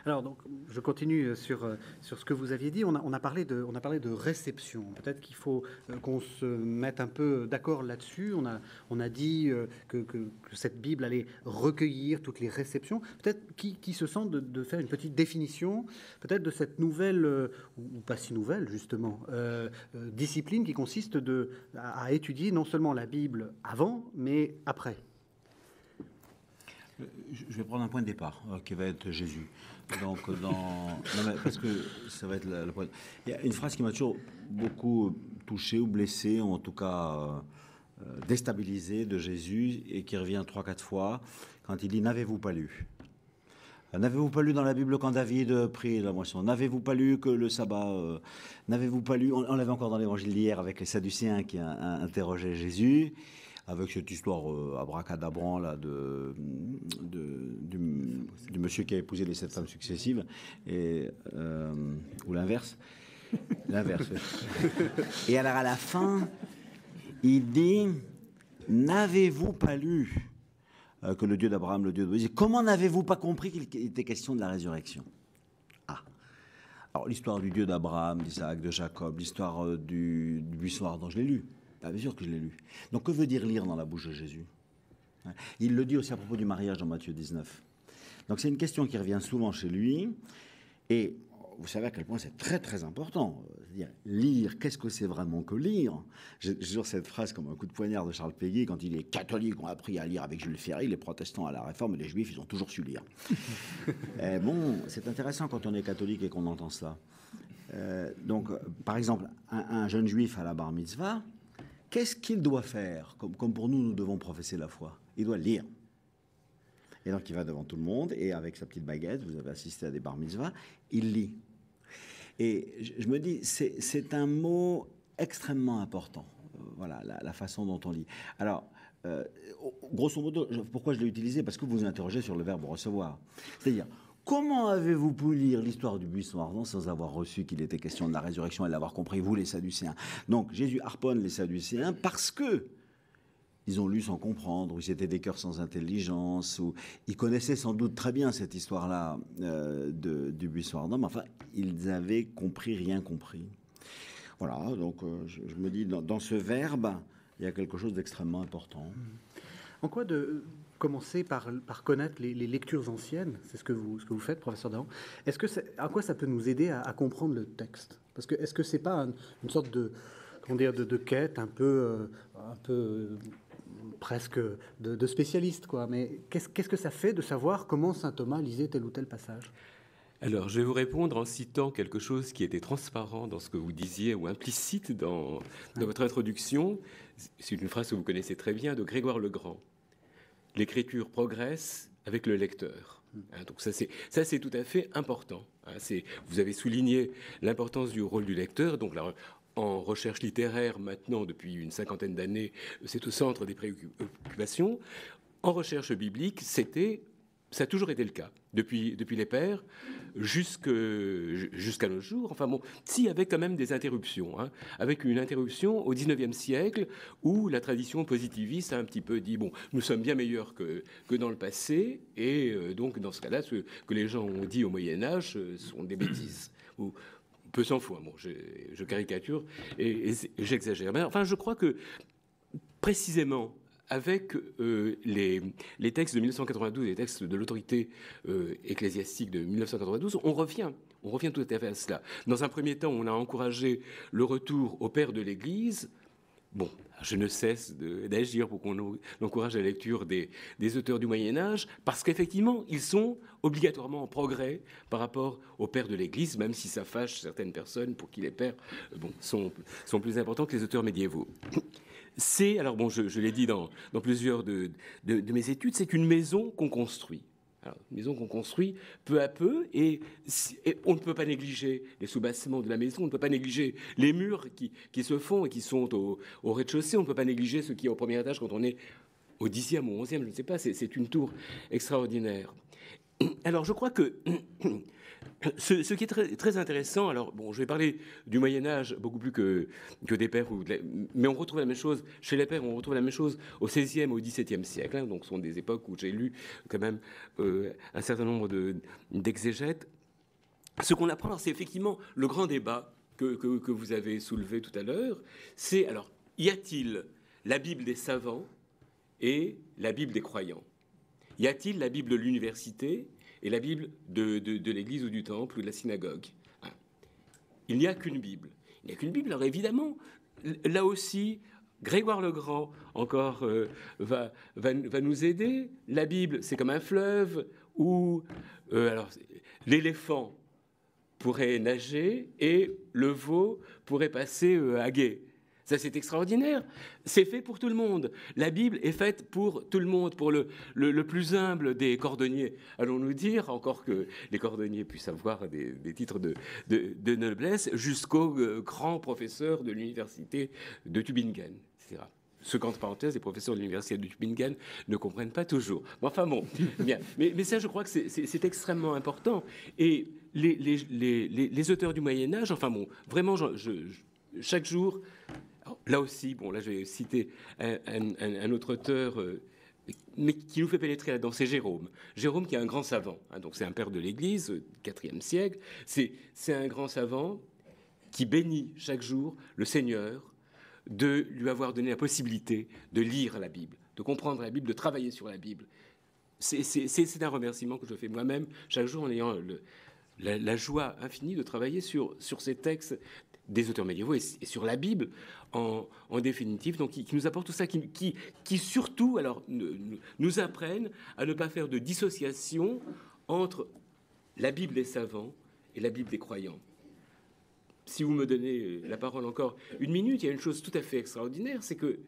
Alors, donc, je continue sur ce que vous aviez dit. On a parlé de réception. Peut-être qu'il faut qu'on se mette un peu d'accord là-dessus. On a dit que cette Bible allait recueillir toutes les réceptions. Peut-être qui se sent de faire une petite définition, peut-être de cette nouvelle, ou pas si nouvelle justement, discipline qui consiste à étudier non seulement la Bible avant, mais après. Je vais prendre un point de départ qui va être Jésus. Donc, non, mais parce que ça va être le point. Il y a une phrase qui m'a toujours beaucoup touché ou blessé, ou en tout cas déstabilisé de Jésus, et qui revient 3-4 fois, quand il dit « N'avez-vous pas lu ?» N'avez-vous pas lu dans la Bible quand David prit la moisson? N'avez-vous pas lu que le sabbat N'avez-vous pas lu? On l'avait encore dans l'évangile d'hier avec les Sadducéens qui interrogeaient Jésus, avec cette histoire abracadabran là du monsieur qui a épousé les 7 femmes successives, et, ou l'inverse. L'inverse. Et alors à la fin, il dit « N'avez-vous pas lu que le Dieu d'Abraham, le Dieu de Moïse, comment n'avez-vous pas compris qu'il était question de la résurrection ?» Ah. Alors l'histoire du Dieu d'Abraham, d'Isaac, de Jacob, l'histoire du buisson ardent, je l'ai lu. Bien sûr que je l'ai lu. Donc que veut dire lire dans la bouche de Jésus? Il le dit aussi à propos du mariage dans Matthieu 19. Donc c'est une question qui revient souvent chez lui. Et vous savez à quel point c'est très très important. C'est-à-dire, lire, qu'est-ce que c'est vraiment que lire? J'ai toujours cette phrase comme un coup de poignard de Charles Péguy, quand il est catholique, on a appris à lire avec Jules Ferry, les protestants à la Réforme, et les juifs, ils ont toujours su lire. Et bon, c'est intéressant quand on est catholique et qu'on entend cela. Donc, par exemple, un jeune juif à la bar mitzvah, qu'est-ce qu'il doit faire? Comme pour nous, nous devons professer la foi. Il doit lire. Et donc, il va devant tout le monde, et avec sa petite baguette, vous avez assisté à des bar mitzvahs, il lit. Et je me dis, c'est un mot extrêmement important, voilà, la façon dont on lit. Alors, grosso modo, pourquoi je l'ai utilisé? Parce que vous vous interrogez sur le verbe recevoir. C'est-à-dire, comment avez-vous pu lire l'histoire du buisson ardent sans avoir reçu qu'il était question de la résurrection et l'avoir compris, vous les Sadducéens? Donc, Jésus harponne les Sadducéens parce que ils ont lu sans comprendre, ou ils étaient des cœurs sans intelligence, ou ils connaissaient sans doute très bien cette histoire-là du buisson ardent, mais enfin, ils avaient compris, rien compris. Voilà, donc je me dis, dans ce verbe, il y a quelque chose d'extrêmement important. En quoi de commencer par connaître les lectures anciennes? C'est ce que vous faites, professeur Dahan. À quoi ça peut nous aider à comprendre le texte? Parce que est-ce que c'est pas une sorte de quête un peu presque de spécialiste, quoi? Mais qu'est-ce que ça fait de savoir comment saint Thomas lisait tel ou tel passage? Alors, je vais vous répondre en citant quelque chose qui était transparent dans ce que vous disiez ou implicite dans votre introduction. C'est une phrase que vous connaissez très bien de Grégoire le Grand. L'écriture progresse avec le lecteur. Donc ça c'est tout à fait important. Vous avez souligné l'importance du rôle du lecteur. Donc là, en recherche littéraire, maintenant, depuis une 50aine d'années, c'est au centre des préoccupations. En recherche biblique, ça a toujours été le cas, depuis les pères jusqu'à nos jours. Enfin bon, si, avec quand même des interruptions, avec une interruption au XIXe siècle où la tradition positiviste a un petit peu dit, bon, nous sommes bien meilleurs que dans le passé, et donc dans ce cas-là, ce que les gens ont dit au Moyen-Âge sont des bêtises. Ou peu s'en faut, bon, je caricature et j'exagère. Mais enfin, je crois que précisément avec les textes de 1992, les textes de l'autorité ecclésiastique de 1992, on revient tout à fait à cela. Dans un premier temps, on a encouragé le retour au père de l'Église. Bon, je ne cesse d'agir pour qu'on encourage la lecture des auteurs du Moyen-Âge, parce qu'effectivement, ils sont obligatoirement en progrès par rapport aux pères de l'Église, même si ça fâche certaines personnes pour qui les pères sont plus importants que les auteurs médiévaux. Alors bon, je l'ai dit dans plusieurs de mes études, c'est une maison qu'on construit. Alors, une maison qu'on construit peu à peu, et on ne peut pas négliger les soubassements de la maison, on ne peut pas négliger les murs qui se font et qui sont au rez-de-chaussée, on ne peut pas négliger ce qui est au premier étage quand on est au 10e ou 11e, je ne sais pas, c'est une tour extraordinaire. Alors je crois que ce qui est très, très intéressant, alors bon, je vais parler du Moyen-Âge beaucoup plus que des pères, mais on retrouve la même chose chez les pères, on retrouve la même chose au XVIe, au XVIIe siècle, donc ce sont des époques où j'ai lu quand même un certain nombre d'exégètes. Ce qu'on apprend, c'est effectivement le grand débat que vous avez soulevé tout à l'heure, c'est alors, y a-t-il la Bible des savants et la Bible des croyants? Y a-t-il la Bible de l'université et la Bible de l'église ou du temple ou de la synagogue? Il n'y a qu'une Bible. Il n'y a qu'une Bible. Alors évidemment, là aussi, Grégoire le Grand, encore, va nous aider. La Bible, c'est comme un fleuve où l'éléphant pourrait nager et le veau pourrait passer à gué. Ça, c'est extraordinaire. C'est fait pour tout le monde. La Bible est faite pour tout le monde, pour le plus humble des cordonniers. Allons-nous dire, encore que les cordonniers puissent avoir des titres de noblesse, jusqu'aux grands professeurs de l'université de Tübingen, etc. Ce qu'entre parenthèses, les professeurs de l'université de Tübingen ne comprennent pas toujours. Bon, bien. Mais ça, je crois que c'est extrêmement important. Et les auteurs du Moyen-Âge, vraiment, chaque jour... Là aussi, là je vais citer un autre auteur, mais qui nous fait pénétrer là-dedans, c'est Jérôme. Jérôme qui est un grand savant, donc c'est un père de l'Église, IVe siècle. C'est un grand savant qui bénit chaque jour le Seigneur de lui avoir donné la possibilité de lire la Bible, de comprendre la Bible, de travailler sur la Bible. C'est un remerciement que je fais moi-même chaque jour en ayant la joie infinie de travailler sur ces textes des auteurs médiévaux et sur la Bible en définitive, donc qui nous apporte tout ça, qui surtout nous apprennent à ne pas faire de dissociation entre la Bible des savants et la Bible des croyants. Si vous me donnez la parole encore une minute, il y a une chose tout à fait extraordinaire, c'est que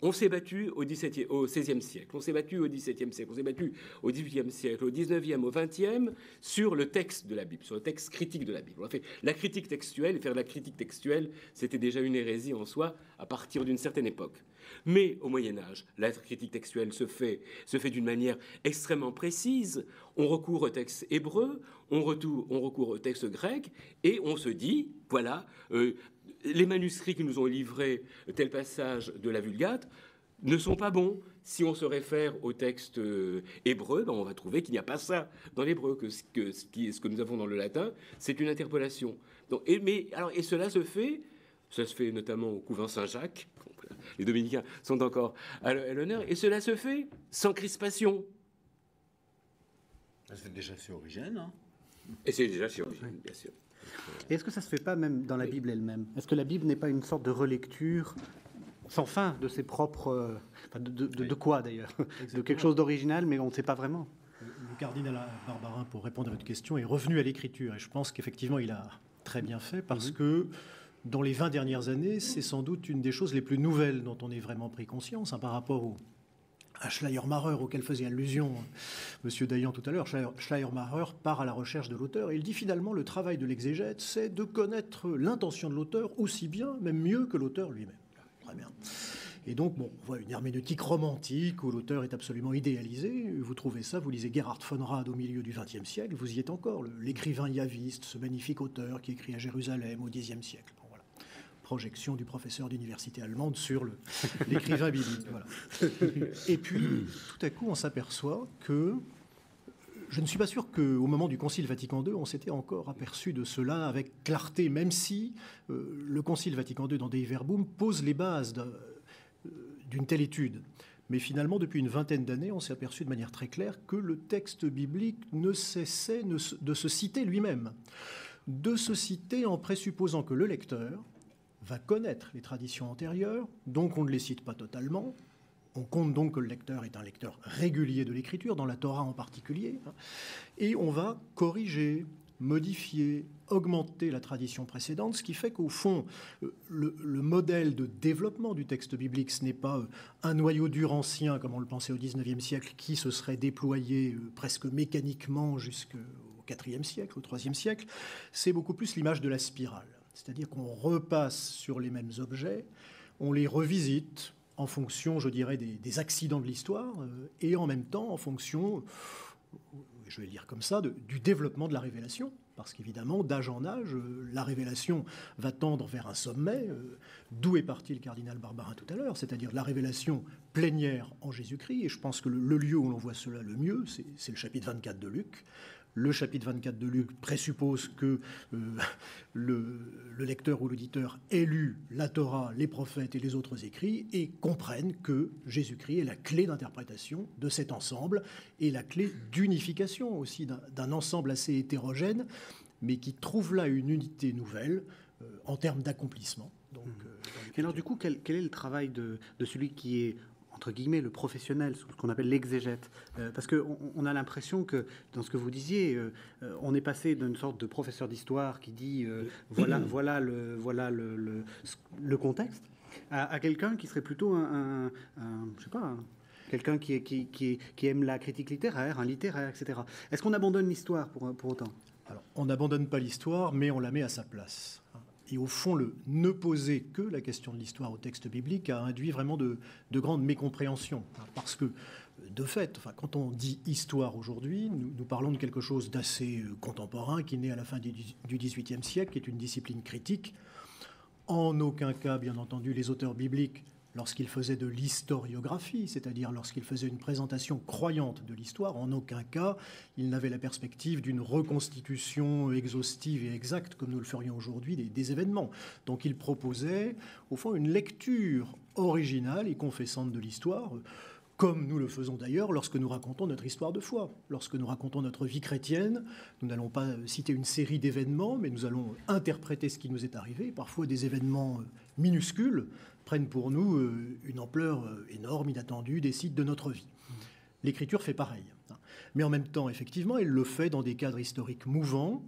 on s'est battu au XVIe siècle, on s'est battu au XVIIe siècle, on s'est battu au XVIIIe siècle, au XIXe, au XXe, sur le texte de la Bible, sur le texte critique de la Bible. On a fait la critique textuelle, et faire la critique textuelle, c'était déjà une hérésie en soi à partir d'une certaine époque. Mais au Moyen-Âge, la critique textuelle se fait d'une manière extrêmement précise. On recourt au texte hébreu, on recourt au texte grec, et on se dit, voilà... les manuscrits qui nous ont livré tel passage de la Vulgate ne sont pas bons. Si on se réfère au texte hébreu, on va trouver qu'il n'y a pas ça dans l'hébreu, que ce que nous avons dans le latin, c'est une interpolation. Et cela se fait notamment au couvent Saint-Jacques. Les dominicains sont encore à l'honneur, et cela se fait sans crispation. C'est déjà chez Origène. Et c'est déjà chez Origène, bien sûr. Est-ce que ça se fait pas même dans la Bible elle-même? Est-ce que la Bible n'est pas une sorte de relecture sans fin de ses propres... de quoi d'ailleurs? De quelque chose d'original, mais on ne sait pas vraiment. Le cardinal Barbarin, pour répondre à votre question, est revenu à l'écriture. Et je pense qu'effectivement, il a très bien fait, parce que dans les 20 dernières années, c'est sans doute une des choses les plus nouvelles dont on ait vraiment pris conscience par rapport à Schleiermacher, auquel faisait allusion M. Dayan tout à l'heure. Schleiermacher part à la recherche de l'auteur et il dit finalement le travail de l'exégète, c'est de connaître l'intention de l'auteur aussi bien, même mieux que l'auteur lui-même. Très bien. Et donc, on voit une herméneutique romantique où l'auteur est absolument idéalisé. Vous trouvez ça, vous lisez Gerhard von Rad au milieu du XXe siècle, vous y êtes encore, l'écrivain yaviste, ce magnifique auteur qui écrit à Jérusalem au Xe siècle. Projection du professeur d'université allemande sur l'écrivain biblique. Voilà. Et puis, tout à coup, on s'aperçoit que... Je ne suis pas sûr qu'au moment du Concile Vatican II, on s'était encore aperçu de cela avec clarté, même si le Concile Vatican II, dans Dei Verbum, pose les bases d'une telle étude. Mais finalement, depuis une vingtaine d'années, on s'est aperçu de manière très claire que le texte biblique ne cessait de se citer lui-même. De se citer en présupposant que le lecteur va connaître les traditions antérieures, donc on ne les cite pas totalement. On compte donc que le lecteur est un lecteur régulier de l'écriture, dans la Torah en particulier, et on va corriger, modifier, augmenter la tradition précédente, ce qui fait qu'au fond, le modèle de développement du texte biblique, ce n'est pas un noyau dur ancien, comme on le pensait au XIXe siècle, qui se serait déployé presque mécaniquement jusqu'au IVe siècle, au IIIe siècle, c'est beaucoup plus l'image de la spirale. C'est-à-dire qu'on repasse sur les mêmes objets, on les revisite en fonction, je dirais, des accidents de l'histoire, et en même temps en fonction, je vais le dire comme ça, du développement de la révélation. Parce qu'évidemment, d'âge en âge, la révélation va tendre vers un sommet, d'où est parti le cardinal Barbarin tout à l'heure, c'est-à-dire la révélation plénière en Jésus-Christ. Et je pense que le lieu où l'on voit cela le mieux, c'est le chapitre 24 de Luc. Le chapitre 24 de Luc présuppose que le lecteur ou l'auditeur ait lu la Torah, les prophètes et les autres écrits et comprenne que Jésus-Christ est la clé d'interprétation de cet ensemble et la clé d'unification aussi d'un ensemble assez hétérogène, mais qui trouve là une unité nouvelle en termes d'accomplissement. Donc, Et alors du coup, quel est le travail de celui qui est, entre guillemets, le professionnel, ce qu'on appelle l'exégète? Parce qu'on a l'impression que, dans ce que vous disiez, on est passé d'une sorte de professeur d'histoire qui dit voilà le contexte, à quelqu'un qui serait plutôt je sais pas, quelqu'un qui aime la critique littéraire, un littéraire, etc. Est-ce qu'on abandonne l'histoire pour autant? Alors, on n'abandonne pas l'histoire, mais on la met à sa place. Et au fond, le ne poser que la question de l'histoire au texte biblique a induit vraiment de grandes mécompréhensions. Parce que, de fait, quand on dit histoire aujourd'hui, nous parlons de quelque chose d'assez contemporain qui naît à la fin du XVIIIe siècle, qui est une discipline critique. En aucun cas, bien entendu, les auteurs bibliques, lorsqu'ils faisaient de l'historiographie, c'est-à-dire lorsqu'ils faisaient une présentation croyante de l'histoire, en aucun cas, ils n'avaient la perspective d'une reconstitution exhaustive et exacte, comme nous le ferions aujourd'hui, des événements. Donc ils proposaient, au fond, une lecture originale et confessante de l'histoire, comme nous le faisons d'ailleurs lorsque nous racontons notre histoire de foi. Lorsque nous racontons notre vie chrétienne, nous n'allons pas citer une série d'événements, mais nous allons interpréter ce qui nous est arrivé. Parfois, des événements minuscules prennent pour nous une ampleur énorme, inattendue, des sites de notre vie. L'Écriture fait pareil. Mais en même temps, effectivement, elle le fait dans des cadres historiques mouvants.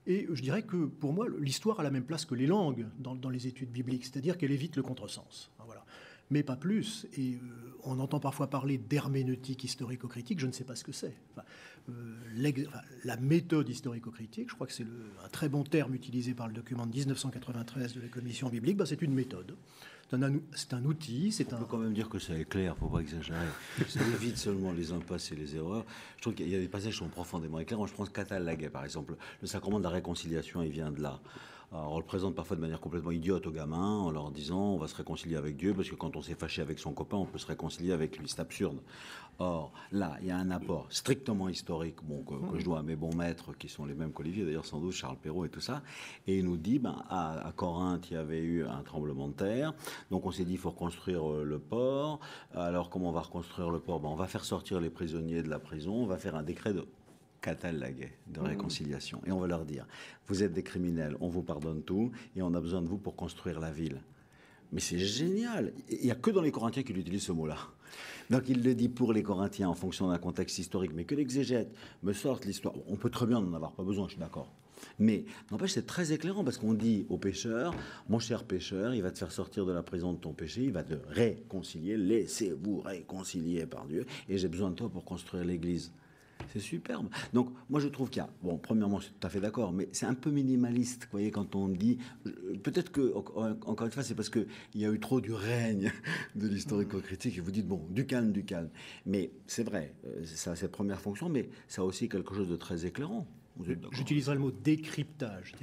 Et je dirais que, pour moi, l'histoire a la même place que les langues dans les études bibliques, c'est-à-dire qu'elle évite le contresens. Voilà. Mais pas plus. Et on entend parfois parler d'herméneutique historico-critique, je ne sais pas ce que c'est. La méthode historico-critique, je crois que c'est un très bon terme utilisé par le document de 1993 de la Commission biblique, c'est une méthode. C'est un outil, On peut quand même dire que ça éclaire, il ne faut pas exagérer. Ça évite seulement les impasses et les erreurs. Je trouve qu'il y a des passages qui sont profondément éclairants. Je pense Catal-Laguet, par exemple. Le sacrement de la réconciliation, il vient de là. Alors, on le présente parfois de manière complètement idiote aux gamins en leur disant on va se réconcilier avec Dieu parce que quand on s'est fâché avec son copain, on peut se réconcilier avec lui. C'est absurde. Or, là, il y a un apport strictement historique que je dois à mes bons maîtres qui sont les mêmes qu'Olivier, d'ailleurs sans doute, Charles Perrault et tout ça. Et il nous dit à Corinthe, il y avait eu un tremblement de terre. Donc on s'est dit il faut reconstruire le port. Alors comment on va reconstruire le port? On va faire sortir les prisonniers de la prison. On va faire un décret de Catal-Laguet, de réconciliation. Et on va leur dire, vous êtes des criminels, on vous pardonne tout, et on a besoin de vous pour construire la ville. Mais c'est génial. Il n'y a que dans les Corinthiens qu'il utilise ce mot-là. Donc il le dit pour les Corinthiens en fonction d'un contexte historique, mais que l'exégète me sorte l'histoire. On peut très bien n'en avoir pas besoin, je suis d'accord. Mais n'empêche, c'est très éclairant parce qu'on dit au pécheur, mon cher pécheur, il va te faire sortir de la prison de ton péché, il va te réconcilier, laissez-vous réconcilier par Dieu, et j'ai besoin de toi pour construire l'Église. C'est superbe. Donc, moi, je trouve qu'il y a... Bon, premièrement, je suis tout à fait d'accord, mais c'est un peu minimaliste, vous voyez, quand on dit... Peut-être que, encore une fois, c'est parce qu'il y a eu trop du règne de l'historico-critique, et vous dites, bon, du calme. Mais c'est vrai, ça a cette première fonction, mais ça a aussi quelque chose de très éclairant. J'utiliserai le mot décryptage.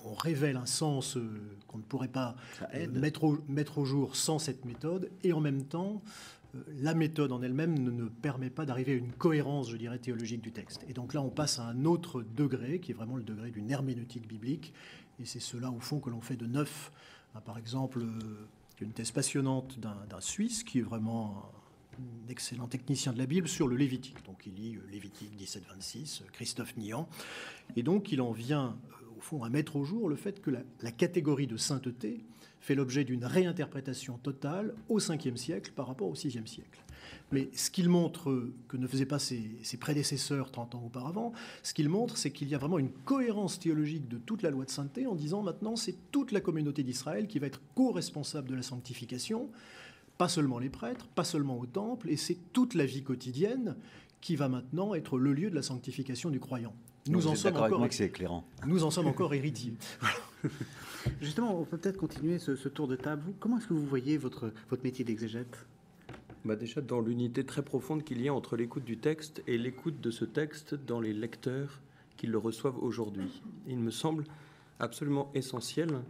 On révèle un sens qu'on ne pourrait pas mettre au jour sans cette méthode, et en même temps... la méthode en elle-même ne permet pas d'arriver à une cohérence, je dirais, théologique du texte. Et donc là, on passe à un autre degré, qui est vraiment le degré d'une herméneutique biblique. Et c'est cela, au fond, que l'on fait de neuf. Par exemple, une thèse passionnante d'un Suisse, qui est vraiment un excellent technicien de la Bible, sur le Lévitique. Donc il lit Lévitique 17-26, Christophe Nian. Et donc il en vient, au fond, à mettre au jour le fait que la catégorie de sainteté fait l'objet d'une réinterprétation totale au Ve siècle par rapport au VIe siècle. Mais ce qu'il montre que ne faisaient pas ses prédécesseurs 30 ans auparavant, ce qu'il montre, c'est qu'il y a vraiment une cohérence théologique de toute la loi de sainteté en disant maintenant c'est toute la communauté d'Israël qui va être co-responsable de la sanctification, pas seulement les prêtres, pas seulement au temple, et c'est toute la vie quotidienne qui va maintenant être le lieu de la sanctification du croyant. Nous en sommes encore héritiers. Justement, on peut peut-être continuer ce tour de table. Comment est-ce que vous voyez votre métier d'exégète ? Déjà, dans l'unité très profonde qu'il y a entre l'écoute du texte et l'écoute de ce texte dans les lecteurs qui le reçoivent aujourd'hui. Il me semble absolument essentiel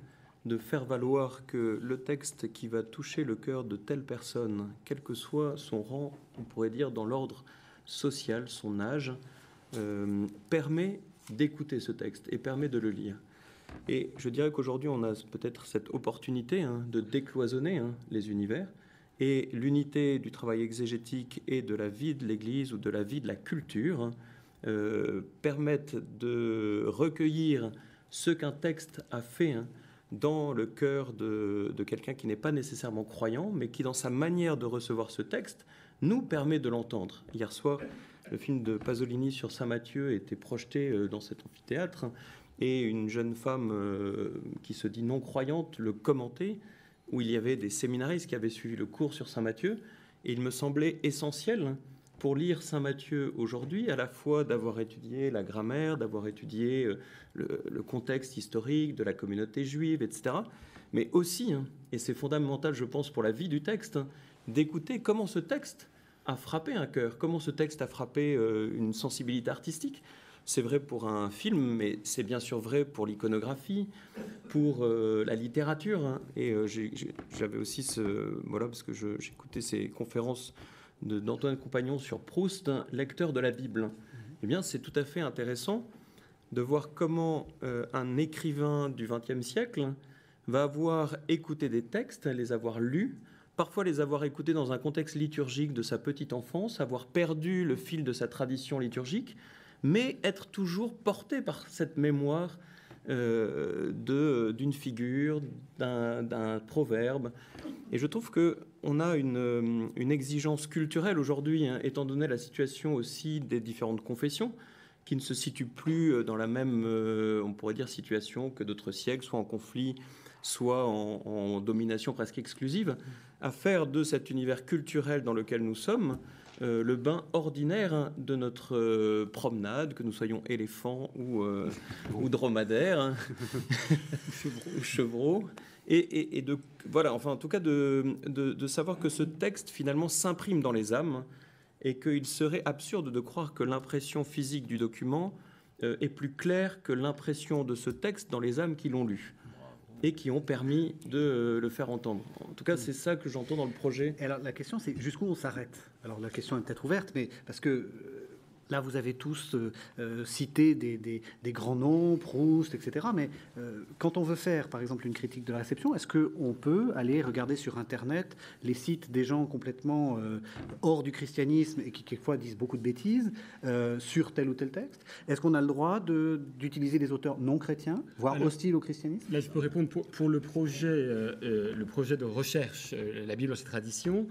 de faire valoir que le texte qui va toucher le cœur de telle personne, quel que soit son rang, on pourrait dire dans l'ordre social, son âge, permet d'écouter ce texte et permet de le lire. Et je dirais qu'aujourd'hui, on a peut-être cette opportunité de décloisonner les univers, et l'unité du travail exégétique et de la vie de l'Église ou de la vie de la culture permettent de recueillir ce qu'un texte a fait dans le cœur de quelqu'un qui n'est pas nécessairement croyant, mais qui, dans sa manière de recevoir ce texte, nous permet de l'entendre. Hier soir, le film de Pasolini sur Saint Matthieu était projeté dans cet amphithéâtre, et une jeune femme qui se dit non-croyante le commentait, où il y avait des séminaristes qui avaient suivi le cours sur Saint Matthieu, et il me semblait essentiel pour lire Saint Matthieu aujourd'hui, à la fois d'avoir étudié la grammaire, d'avoir étudié le contexte historique de la communauté juive, etc., mais aussi, et c'est fondamental, je pense, pour la vie du texte, d'écouter comment ce texte a frappé un cœur, comment ce texte a frappé une sensibilité artistique. C'est vrai pour un film, mais c'est bien sûr vrai pour l'iconographie, pour la littérature. Et j'avais aussi voilà, parce que j'écoutais ces conférences d'Antoine Compagnon sur Proust, lecteur de la Bible. Eh bien, c'est tout à fait intéressant de voir comment un écrivain du XXe siècle va avoir écouté des textes, les avoir lus, parfois les avoir écoutés dans un contexte liturgique de sa petite enfance, avoir perdu le fil de sa tradition liturgique, mais être toujours porté par cette mémoire d'une figure, d'un proverbe. Et je trouve qu'on a une exigence culturelle aujourd'hui, étant donné la situation aussi des différentes confessions, qui ne se situent plus dans la même, on pourrait dire, situation que d'autres siècles, soit en conflit, soit en domination presque exclusive, à faire de cet univers culturel dans lequel nous sommes le bain ordinaire de notre promenade, que nous soyons éléphants ou dromadaires, ou chevreaux, et de, voilà, enfin en tout cas de savoir que ce texte finalement s'imprime dans les âmes, et qu'il serait absurde de croire que l'impression physique du document est plus claire que l'impression de ce texte dans les âmes qui l'ont lu et qui ont permis de le faire entendre. En tout cas, c'est ça que j'entends dans le projet. Et alors, la question, c'est jusqu'où on s'arrête. Alors, la question est peut-être ouverte, mais parce que là, vous avez tous cité des grands noms, Proust, etc. Mais quand on veut faire, par exemple, une critique de la réception, est-ce qu'on peut aller regarder sur Internet les sites des gens complètement hors du christianisme et qui, quelquefois, disent beaucoup de bêtises sur tel ou tel texte? Est-ce qu'on a le droit d'utiliser des auteurs non chrétiens, voire hostiles au christianisme? Là, je peux répondre pour le projet de recherche, la Bible dans ses traditions.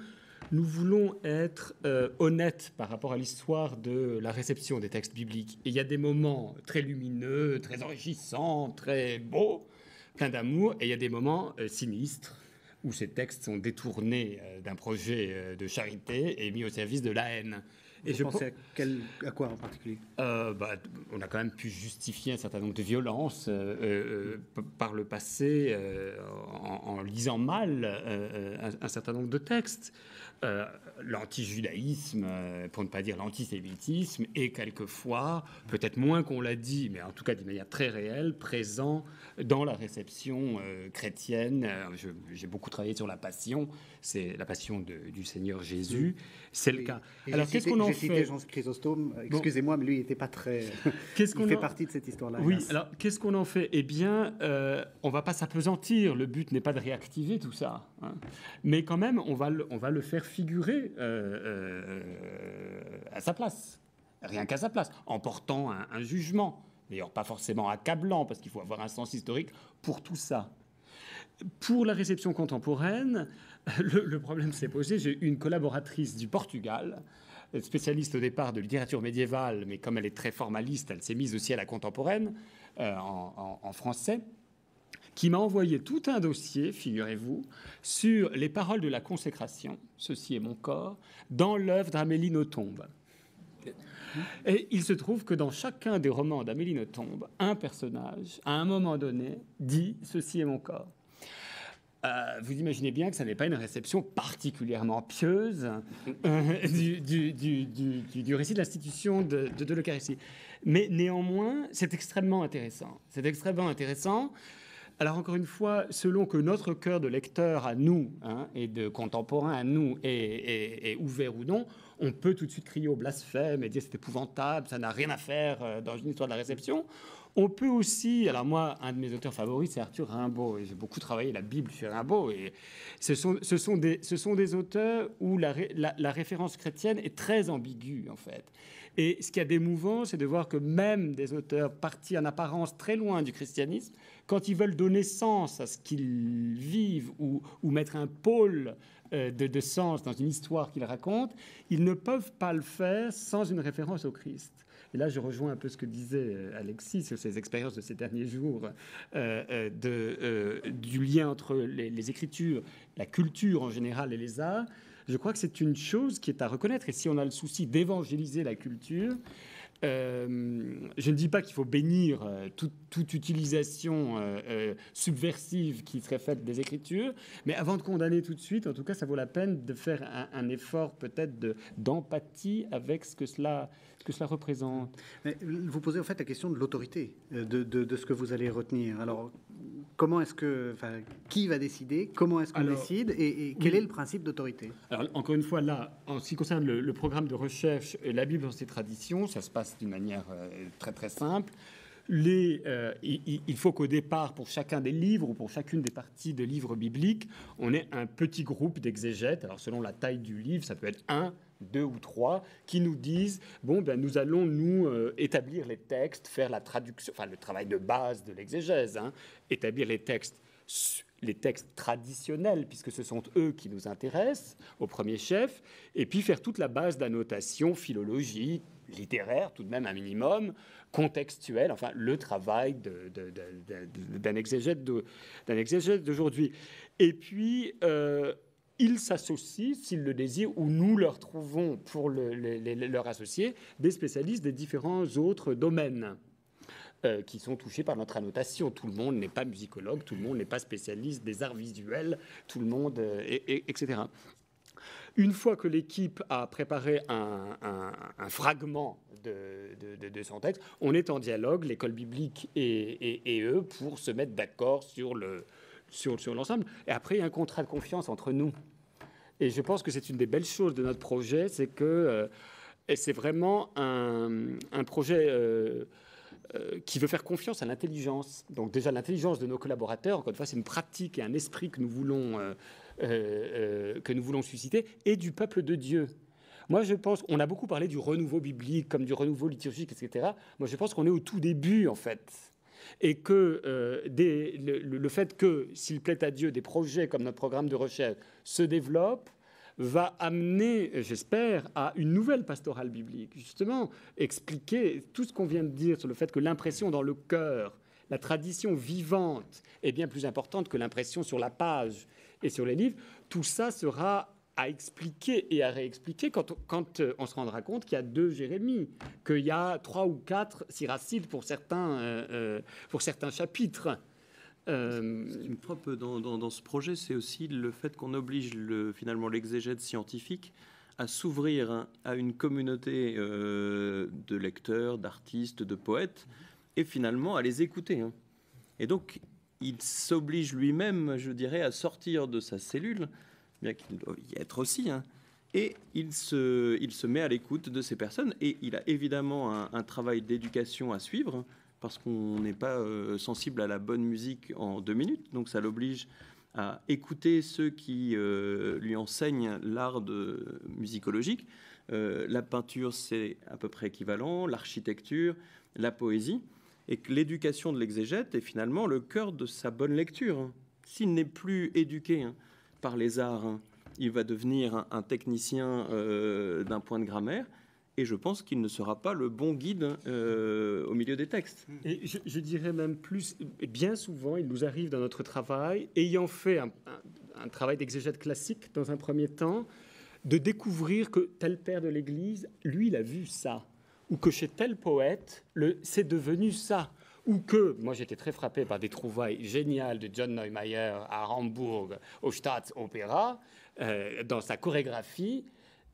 Nous voulons être honnêtes par rapport à l'histoire de la réception des textes bibliques. Et il y a des moments très lumineux, très enrichissants, très beaux, pleins d'amour, et il y a des moments sinistres où ces textes sont détournés d'un projet de charité et mis au service de la haine. Et je pensais à quoi en particulier? On a quand même pu justifier un certain nombre de violences par le passé en lisant mal un certain nombre de textes. L'anti-judaïsme, pour ne pas dire l'antisémitisme, est quelquefois, peut-être moins qu'on l'a dit, mais en tout cas d'une manière très réelle, présent dans la réception chrétienne. J'ai beaucoup travaillé sur la Passion, c'est la Passion du Seigneur Jésus, c'est le cas. Alors qu'est-ce qu'on en fait? J'ai cité Jean Chrysostome, excusez-moi, mais lui il n'était pas très... Il fait partie de cette histoire-là. Oui, alors qu'est-ce qu'on en fait? Eh bien, on ne va pas s'apesantir, le but n'est pas de réactiver tout ça, hein. Mais quand même, on va le faire figurer à sa place, rien qu'à sa place, en portant un jugement, d'ailleurs pas forcément accablant, parce qu'il faut avoir un sens historique pour tout ça. Pour la réception contemporaine, le problème s'est posé. J'ai eu une collaboratrice du Portugal, spécialiste au départ de littérature médiévale, mais comme elle est très formaliste, elle s'est mise aussi à la contemporaine, en français, qui m'a envoyé tout un dossier, figurez-vous, sur les paroles de la consécration, ceci est mon corps, dans l'œuvre d'Amélie Nothomb. Et il se trouve que dans chacun des romans d'Amélie Nothomb, un personnage, à un moment donné, dit « ceci est mon corps ». Vous imaginez bien que ça n'est pas une réception particulièrement pieuse du récit de l'institution de l'Eucharistie. Mais néanmoins, c'est extrêmement intéressant. C'est extrêmement intéressant. Alors encore une fois, selon que notre cœur de lecteur à nous, et de contemporain à nous est ouvert ou non, on peut tout de suite crier au blasphème et dire c'est épouvantable, ça n'a rien à faire dans une histoire de la réception. On peut aussi, alors moi, un de mes auteurs favoris, c'est Arthur Rimbaud, et j'ai beaucoup travaillé la Bible chez Rimbaud, et ce sont des auteurs où la référence chrétienne est très ambiguë, en fait. Et ce qu'il y a d'émouvant, c'est de voir que même des auteurs partis en apparence très loin du christianisme, quand ils veulent donner sens à ce qu'ils vivent ou mettre un pôle de sens dans une histoire qu'ils racontent, ils ne peuvent pas le faire sans une référence au Christ. Et là, je rejoins un peu ce que disait Alexis sur ses expériences de ces derniers jours, du lien entre les Écritures, la culture en général et les arts. Je crois que c'est une chose qui est à reconnaître. Et si on a le souci d'évangéliser la culture, je ne dis pas qu'il faut bénir toute utilisation subversive qui serait faite des Écritures, mais avant de condamner tout de suite, en tout cas, ça vaut la peine de faire un effort peut-être d'empathie avec ce que cela représente. Mais vous posez en fait la question de l'autorité de ce que vous allez retenir. Alors, comment est-ce que, qui va décider? Comment est-ce qu'on décide? Et quel est le principe d'autorité? Alors, encore une fois, là, en ce qui concerne le programme de recherche, la Bible dans ses traditions, ça se passe d'une manière très très simple. Il faut qu'au départ, pour chacun des livres ou pour chacune des parties de livres bibliques, on ait un petit groupe d'exégètes. Alors, selon la taille du livre, ça peut être 1, 2 ou 3, qui nous disent nous allons nous établir les textes, faire la traduction, le travail de base de l'exégèse, établir les textes traditionnels, puisque ce sont eux qui nous intéressent au premier chef, et puis faire toute la base d'annotation philologique, littéraire, tout de même un minimum, contextuel, le travail d'un exégète d'aujourd'hui. Et puis, ils s'associent, s'ils le désirent, ou nous leur trouvons pour leur associer des spécialistes des différents autres domaines qui sont touchés par notre annotation. Tout le monde n'est pas musicologue, tout le monde n'est pas spécialiste des arts visuels, tout le monde, etc. Une fois que l'équipe a préparé un fragment de son texte, on est en dialogue, l'école biblique et eux, pour se mettre d'accord sur l'ensemble. Et après, il y a un contrat de confiance entre nous. Et je pense que c'est une des belles choses de notre projet, c'est que c'est vraiment un projet qui veut faire confiance à l'intelligence. Donc déjà, l'intelligence de nos collaborateurs, encore une fois, c'est une pratique et un esprit que nous voulons susciter, et du peuple de Dieu. Moi, je pense, on a beaucoup parlé du renouveau biblique, comme du renouveau liturgique, etc. Moi, je pense qu'on est au tout début, en fait. Et que le fait que, s'il plaît à Dieu, des projets comme notre programme de recherche se développent, va amener, j'espère, à une nouvelle pastorale biblique. Justement, expliquer tout ce qu'on vient de dire sur le fait que l'impression dans le cœur, la tradition vivante, est bien plus importante que l'impression sur la page et sur les livres. Tout ça sera à expliquer et à réexpliquer quand on se rendra compte qu'il y a 2 Jérémie, qu'il y a 3 ou 4 Siracide pour certains chapitres. Ce qui me frappe dans ce projet, c'est aussi le fait qu'on oblige finalement l'exégète scientifique à s'ouvrir à une communauté de lecteurs, d'artistes, de poètes, et finalement à les écouter. Et donc, il s'oblige lui-même, je dirais, à sortir de sa cellule, bien qu'il doit y être aussi, et il se met à l'écoute de ces personnes, et il a évidemment un travail d'éducation à suivre, parce qu'on n'est pas sensible à la bonne musique en 2 minutes, donc ça l'oblige à écouter ceux qui lui enseignent l'art musicologique. La peinture, c'est à peu près équivalent, l'architecture, la poésie, et que l'éducation de l'exégète est finalement le cœur de sa bonne lecture. S'il n'est plus éduqué par les arts, il va devenir un technicien d'un point de grammaire, et je pense qu'il ne sera pas le bon guide au milieu des textes. Et je dirais même plus, bien souvent, il nous arrive dans notre travail, ayant fait un travail d'exégète classique dans un premier temps, de découvrir que tel père de l'Église, lui, il a vu ça. Ou que chez tel poète, c'est devenu ça. Ou que, moi j'étais très frappé par des trouvailles géniales de John Neumeier à Hambourg, au Staatsopera, dans sa chorégraphie.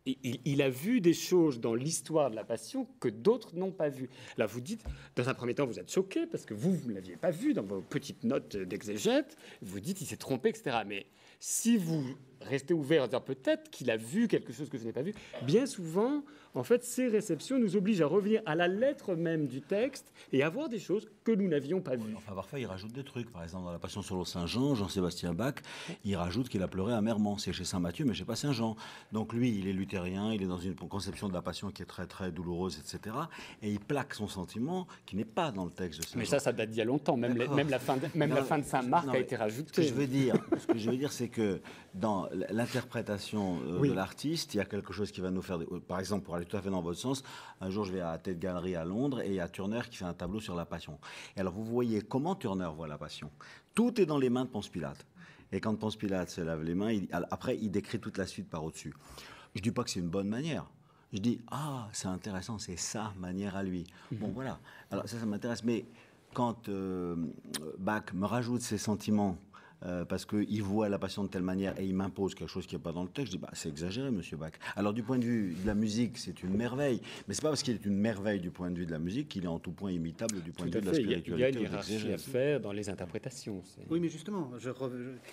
Il a vu des choses dans l'histoire de la Passion que d'autres n'ont pas vues. Là, vous dites, dans un premier temps, vous êtes choqué parce que vous ne l'aviez pas vu dans vos petites notes d'exégète. Vous dites, il s'est trompé, etc. Mais si vous rester ouvert, à dire peut-être qu'il a vu quelque chose que je n'ai pas vu. Bien souvent, en fait, ces réceptions nous obligent à revenir à la lettre même du texte et à voir des choses que nous n'avions pas vues. Enfin, parfois, il rajoute des trucs. Par exemple, dans la Passion sur l'eau Saint-Jean, Jean-Sébastien Bach, il rajoute qu'il a pleuré amèrement. C'est chez Saint-Matthieu, mais chez pas Saint-Jean. Donc lui, il est luthérien, il est dans une conception de la Passion qui est très, très douloureuse, etc. Et il plaque son sentiment qui n'est pas dans le texte de Saint-Jean. Mais ça date d'il y a longtemps. Même la fin de Saint-Marc a été rajoutée. Ce que je veux dire, c'est que dans l'interprétation de l'artiste, il y a quelque chose qui va nous faire... Par exemple, pour aller tout à fait dans votre sens, un jour, je vais à la Tate Gallery à Londres et il y a Turner qui fait un tableau sur la Passion. Et alors, vous voyez comment Turner voit la Passion. Tout est dans les mains de Ponce Pilate. Et quand Ponce Pilate se lave les mains, après, il décrit toute la suite par au-dessus. Je ne dis pas que c'est une bonne manière. Je dis, c'est intéressant, c'est sa manière à lui. Bon, voilà. Alors, ça m'intéresse. Mais quand Bach me rajoute ses sentiments parce qu'il voit la Passion de telle manière et il m'impose quelque chose qui n'est pas dans le texte, je dis, c'est exagéré, monsieur Bach. Alors, du point de vue de la musique, c'est une merveille. Mais ce n'est pas parce qu'il est une merveille du point de vue de la musique qu'il est en tout point imitable du point de vue de la spiritualité. Il y a une hiérarchie à faire dans les interprétations. Oui, mais justement,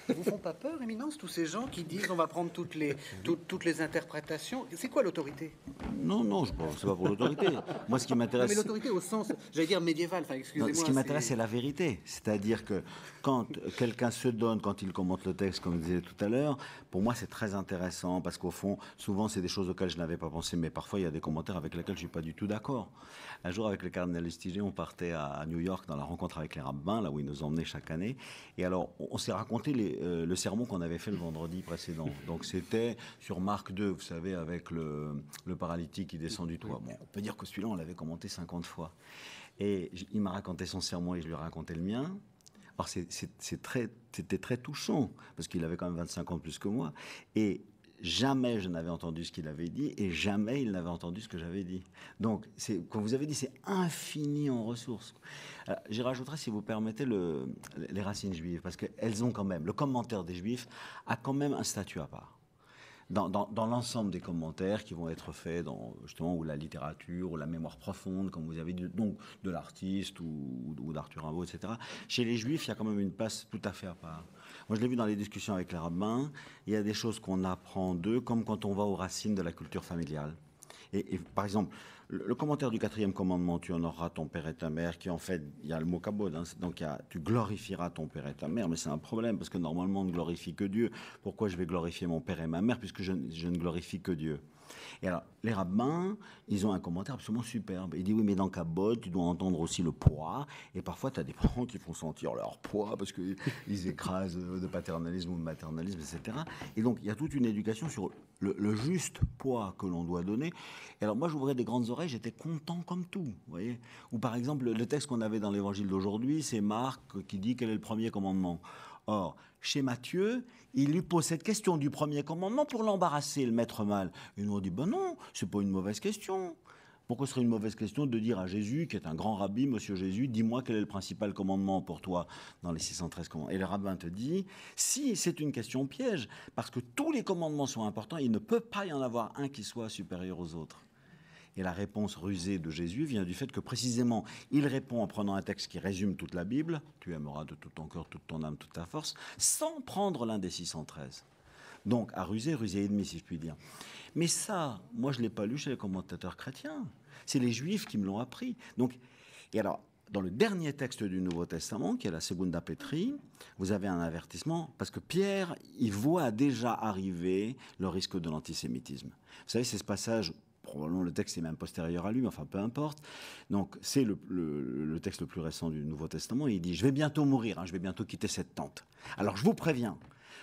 ils vous font pas peur, Éminence, tous ces gens qui disent on va prendre toutes les interprétations. C'est quoi l'autorité? Non, c'est pas pour l'autorité. Moi, ce qui m'intéresse... Mais l'autorité au sens, j'allais dire médiéval, excusez-moi. Ce qui m'intéresse, c'est la vérité. C'est-à-dire que quand quelqu'un se donne, quand il commente le texte, comme je disais tout à l'heure, pour moi, c'est très intéressant parce qu'au fond, souvent, c'est des choses auxquelles je n'avais pas pensé, mais parfois, il y a des commentaires avec lesquels je ne suis pas du tout d'accord. Un jour, avec le cardinal Lustiger, on partait à New York dans la rencontre avec les rabbins, là où ils nous emmenaient chaque année. Et alors, on s'est raconté le sermon qu'on avait fait le vendredi précédent. Donc, c'était sur Marc II, vous savez, avec le paralytique qui descend du toit. Bon, on peut dire que celui-là, on l'avait commenté 50 fois. Et il m'a raconté son sermon et je lui ai raconté le mien. Alors, c'était très touchant, parce qu'il avait quand même 25 ans de plus que moi. Et jamais je n'avais entendu ce qu'il avait dit, et jamais il n'avait entendu ce que j'avais dit. Donc, comme vous avez dit, c'est infini en ressources. J'y rajouterai, si vous permettez, les racines juives, parce qu'elles ont quand même, le commentaire des juifs a quand même un statut à part. Dans l'ensemble des commentaires qui vont être faits dans, justement, ou la littérature, ou la mémoire profonde, comme vous avez dit, donc de l'artiste ou d'Arthur Rimbaud, etc. Chez les Juifs, il y a quand même une place tout à fait à part. Moi, je l'ai vu dans les discussions avec les rabbins, il y a des choses qu'on apprend d'eux, comme quand on va aux racines de la culture familiale. Et par exemple, le commentaire du 4e commandement, tu honoreras ton père et ta mère, qui en fait, il y a le mot kabod, hein, donc tu glorifieras ton père et ta mère, mais c'est un problème, parce que normalement on ne glorifie que Dieu. Pourquoi je vais glorifier mon père et ma mère, puisque je ne glorifie que Dieu? Et alors, les rabbins, ils ont un commentaire absolument superbe. Il dit, oui, mais dans kabod, tu dois entendre aussi le poids, et parfois tu as des parents qui font sentir leur poids, parce qu'ils écrasent de paternalisme ou de maternalisme, etc. Et donc, il y a toute une éducation sur le juste poids que l'on doit donner. Et alors, moi, j'ouvrais des grandes oreilles, j'étais content comme tout, vous voyez. Ou par exemple, le texte qu'on avait dans l'évangile d'aujourd'hui, c'est Marc qui dit quel est le premier commandement. Or, chez Matthieu, il lui pose cette question du premier commandement pour l'embarrasser, le mettre mal. Et nous on dit, ben non, c'est pas une mauvaise question. Pourquoi ce serait une mauvaise question de dire à Jésus, qui est un grand rabbi, Monsieur Jésus, dis-moi quel est le principal commandement pour toi dans les 613 commandements. Et le rabbin te dit, si c'est une question piège, parce que tous les commandements sont importants, il ne peut pas y en avoir un qui soit supérieur aux autres. Et la réponse rusée de Jésus vient du fait que précisément, il répond en prenant un texte qui résume toute la Bible, tu aimeras de tout ton cœur, toute ton âme, toute ta force, sans prendre l'un des 613. Donc, à ruser et demi, si je puis dire. Mais ça, moi, je ne l'ai pas lu chez les commentateurs chrétiens. C'est les Juifs qui me l'ont appris. Donc, et alors, dans le dernier texte du Nouveau Testament, qui est la Segunda Petri, vous avez un avertissement, parce que Pierre, il voit déjà arriver le risque de l'antisémitisme. Vous savez, c'est ce passage... Probablement le texte est même postérieur à lui, mais enfin peu importe. Donc c'est le texte le plus récent du Nouveau Testament. Et il dit, je vais bientôt mourir, je vais bientôt quitter cette tente. Alors je vous préviens,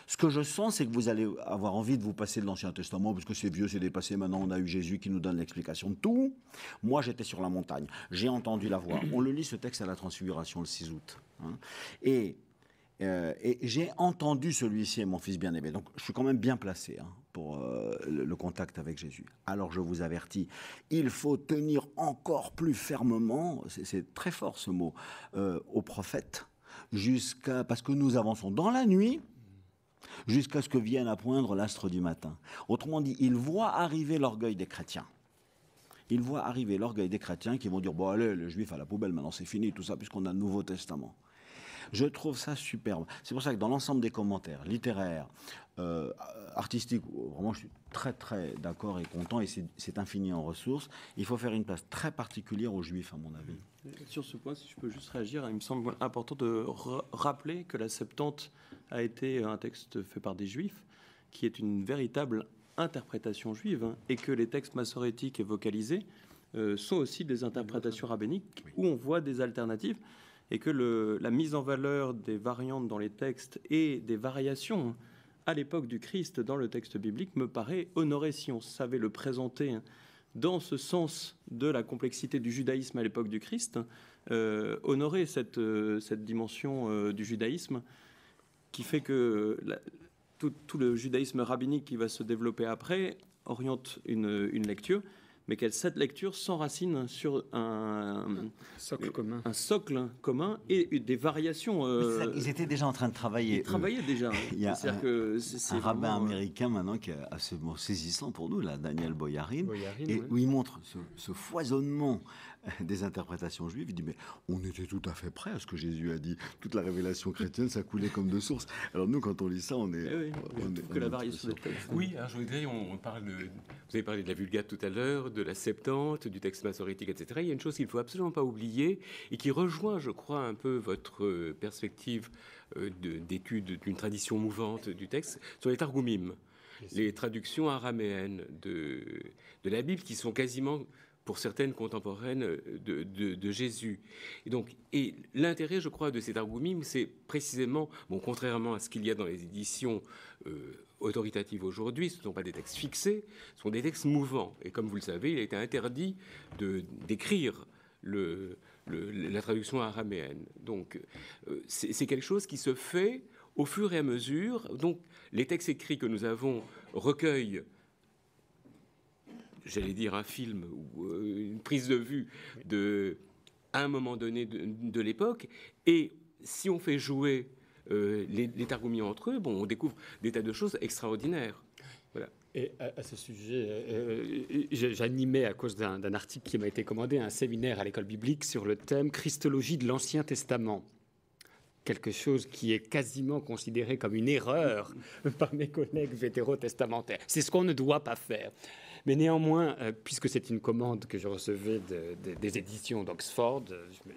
ce que je sens, c'est que vous allez avoir envie de vous passer de l'Ancien Testament, parce que c'est vieux, c'est dépassé, maintenant on a eu Jésus qui nous donne l'explication de tout. Moi j'étais sur la montagne, j'ai entendu la voix. On le lit ce texte à la Transfiguration le 6 août. Et j'ai entendu celui-ci est mon fils bien-aimé. Donc je suis quand même bien placé pour le contact avec Jésus. Alors je vous avertis, il faut tenir encore plus fermement, c'est très fort ce mot, au prophète, parce que nous avançons dans la nuit, jusqu'à ce que vienne à poindre l'astre du matin. Autrement dit, il voit arriver l'orgueil des chrétiens. Il voit arriver l'orgueil des chrétiens qui vont dire, bon allez, les Juifs à la poubelle, maintenant c'est fini, tout ça, puisqu'on a le Nouveau Testament. Je trouve ça superbe. C'est pour ça que dans l'ensemble des commentaires littéraires, artistiques, vraiment je suis très très d'accord et content, et c'est infini en ressources. Il faut faire une place très particulière aux Juifs, à mon avis. Sur ce point, si je peux juste réagir, il me semble important de rappeler que la Septante a été un texte fait par des Juifs, qui est une véritable interprétation juive, et que les textes massorétiques et vocalisés sont aussi des interprétations rabbiniques où on voit des alternatives, et que la mise en valeur des variantes dans les textes et des variations à l'époque du Christ dans le texte biblique me paraît honoré, si on savait le présenter dans ce sens de la complexité du judaïsme à l'époque du Christ, honorer cette dimension du judaïsme qui fait que tout le judaïsme rabbinique qui va se développer après oriente une lecture, mais que cette lecture s'enracine sur un socle commun et des variations. Ils étaient déjà en train de travailler. Ils travaillaient déjà. Il y a un rabbin américain maintenant qui est assez saisissant pour nous, là, Daniel Boyarin, et où il montre ce foisonnement des interprétations juives. Il dit, mais on était tout à fait prêt à ce que Jésus a dit. Toute la révélation chrétienne, ça coulait comme de source. Alors nous, quand on lit ça, on est... que la variation des textes. Oui, alors je voudrais, on parle vous avez parlé de la Vulgate tout à l'heure, de la Septante, du texte massorétique, etc. Il y a une chose qu'il ne faut absolument pas oublier et qui rejoint, je crois, un peu votre perspective d'étude d'une tradition mouvante du texte, sur les targumim, les traductions araméennes de la Bible qui sont quasiment, pour certaines, contemporaines de Jésus. Et l'intérêt, je crois, de ces targumim, c'est précisément, contrairement à ce qu'il y a dans les éditions autoritatives aujourd'hui, ce ne sont pas des textes fixés, ce sont des textes mouvants. Et comme vous le savez, il a été interdit d'écrire la traduction araméenne. Donc, c'est quelque chose qui se fait au fur et à mesure. Donc, les textes écrits que nous avons recueillent, j'allais dire un film ou une prise de vue à un moment donné de l'époque. Et si on fait jouer les targumim entre eux, on découvre des tas de choses extraordinaires. Voilà. Et à ce sujet, j'animais, à cause d'un article qui m'a été commandé, un séminaire à l'école biblique sur le thème Christologie de l'Ancien Testament. Quelque chose qui est quasiment considéré comme une erreur par mes collègues vétérotestamentaires. C'est ce qu'on ne doit pas faire. Mais néanmoins, puisque c'est une commande que je recevais des éditions d'Oxford,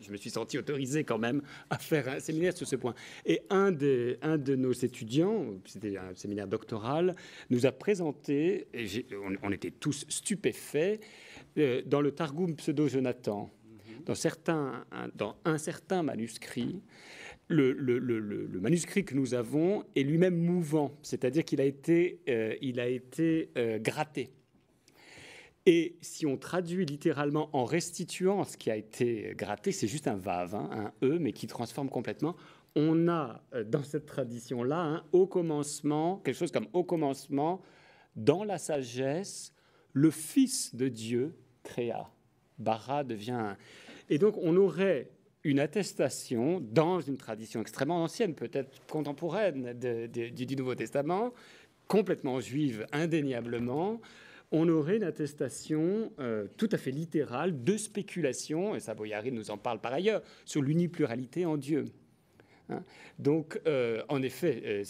je me suis senti autorisé quand même à faire un séminaire sur ce point. Et un de nos étudiants, c'était un séminaire doctoral, nous a présenté, et on était tous stupéfaits, dans le Targum Pseudo-Jonathan, dans un certain manuscrit, le manuscrit que nous avons est lui-même mouvant, c'est-à-dire qu'il a été gratté. Et si on traduit littéralement en restituant ce qui a été gratté, c'est juste un vav, un e, mais qui transforme complètement. On a dans cette tradition-là, au commencement, quelque chose comme au commencement, dans la sagesse, le Fils de Dieu créa. Bara devient. Et donc on aurait une attestation dans une tradition extrêmement ancienne, peut-être contemporaine du Nouveau Testament, complètement juive, indéniablement. On aurait une attestation tout à fait littérale de spéculation, et ça, Boyarin nous en parle par ailleurs, sur l'unipluralité en Dieu. Donc, en effet,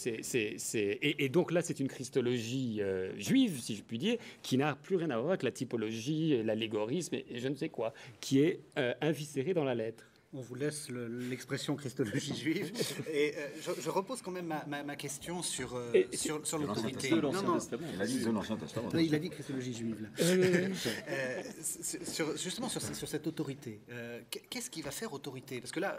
et donc là, c'est une christologie juive, si je puis dire, qui n'a plus rien à voir avec la typologie, l'allégorisme et je ne sais quoi, qui est inviscérée dans la lettre. On vous laisse l'expression christologie juive. Et je repose quand même ma question sur l'autorité. Il a dit de l'Ancien Testament. Il a dit christologie juive. Justement sur cette autorité. Qu'est-ce qui va faire autorité? Parce que là,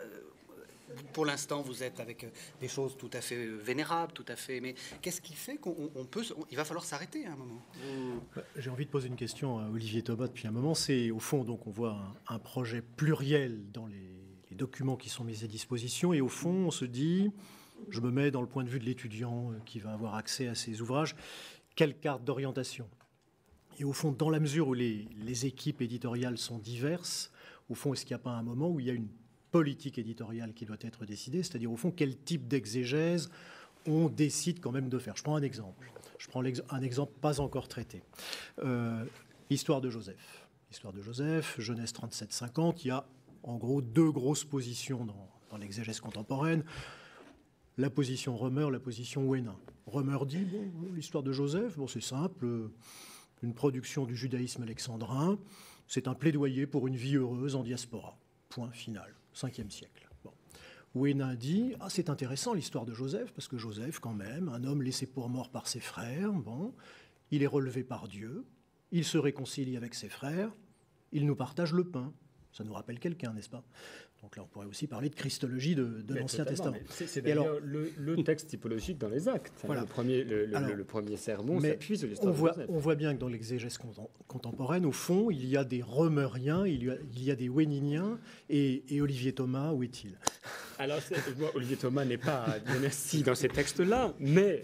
pour l'instant, vous êtes avec des choses tout à fait vénérables, tout à fait. Mais qu'est-ce qui fait il va falloir s'arrêter à un moment? J'ai envie de poser une question à Olivier Thomas depuis un moment. C'est au fond, donc, on voit un projet pluriel dans les documents qui sont mis à disposition. Et au fond, on se dit, je me mets dans le point de vue de l'étudiant qui va avoir accès à ces ouvrages, quelle carte d'orientation? Et au fond, dans la mesure où les équipes éditoriales sont diverses, au fond, est-ce qu'il n'y a pas un moment où il y a une politique éditoriale qui doit être décidée, c'est-à-dire au fond quel type d'exégèse on décide quand même de faire? Je prends un exemple. Je prends un exemple pas encore traité. L'histoire de Joseph. L'histoire de Joseph, Genèse 37-50, il y a en gros deux grosses positions dans l'exégèse contemporaine, la position Römer, la position Wénin. Römer dit, bon, l'histoire de Joseph, bon, c'est simple, une production du judaïsme alexandrin, c'est un plaidoyer pour une vie heureuse en diaspora. Point final, 5e siècle. Bon. Wénin dit, ah, c'est intéressant l'histoire de Joseph, parce que Joseph, quand même, un homme laissé pour mort par ses frères, bon, il est relevé par Dieu, il se réconcilie avec ses frères, il nous partage le pain. Ça nous rappelle quelqu'un, n'est-ce pas? Donc là, on pourrait aussi parler de christologie de l'Ancien Testament. C'est d'ailleurs le texte typologique dans les Actes. Voilà. Le premier sermon s'appuie sur l'histoire de Joseph. On voit bien que dans l'exégèse contemporaine, au fond, il y a des Römeriens, il y a des Wéniniens, et Olivier Thomas, où est-il? Alors, Olivier Thomas n'est pas merci dans ces textes-là, mais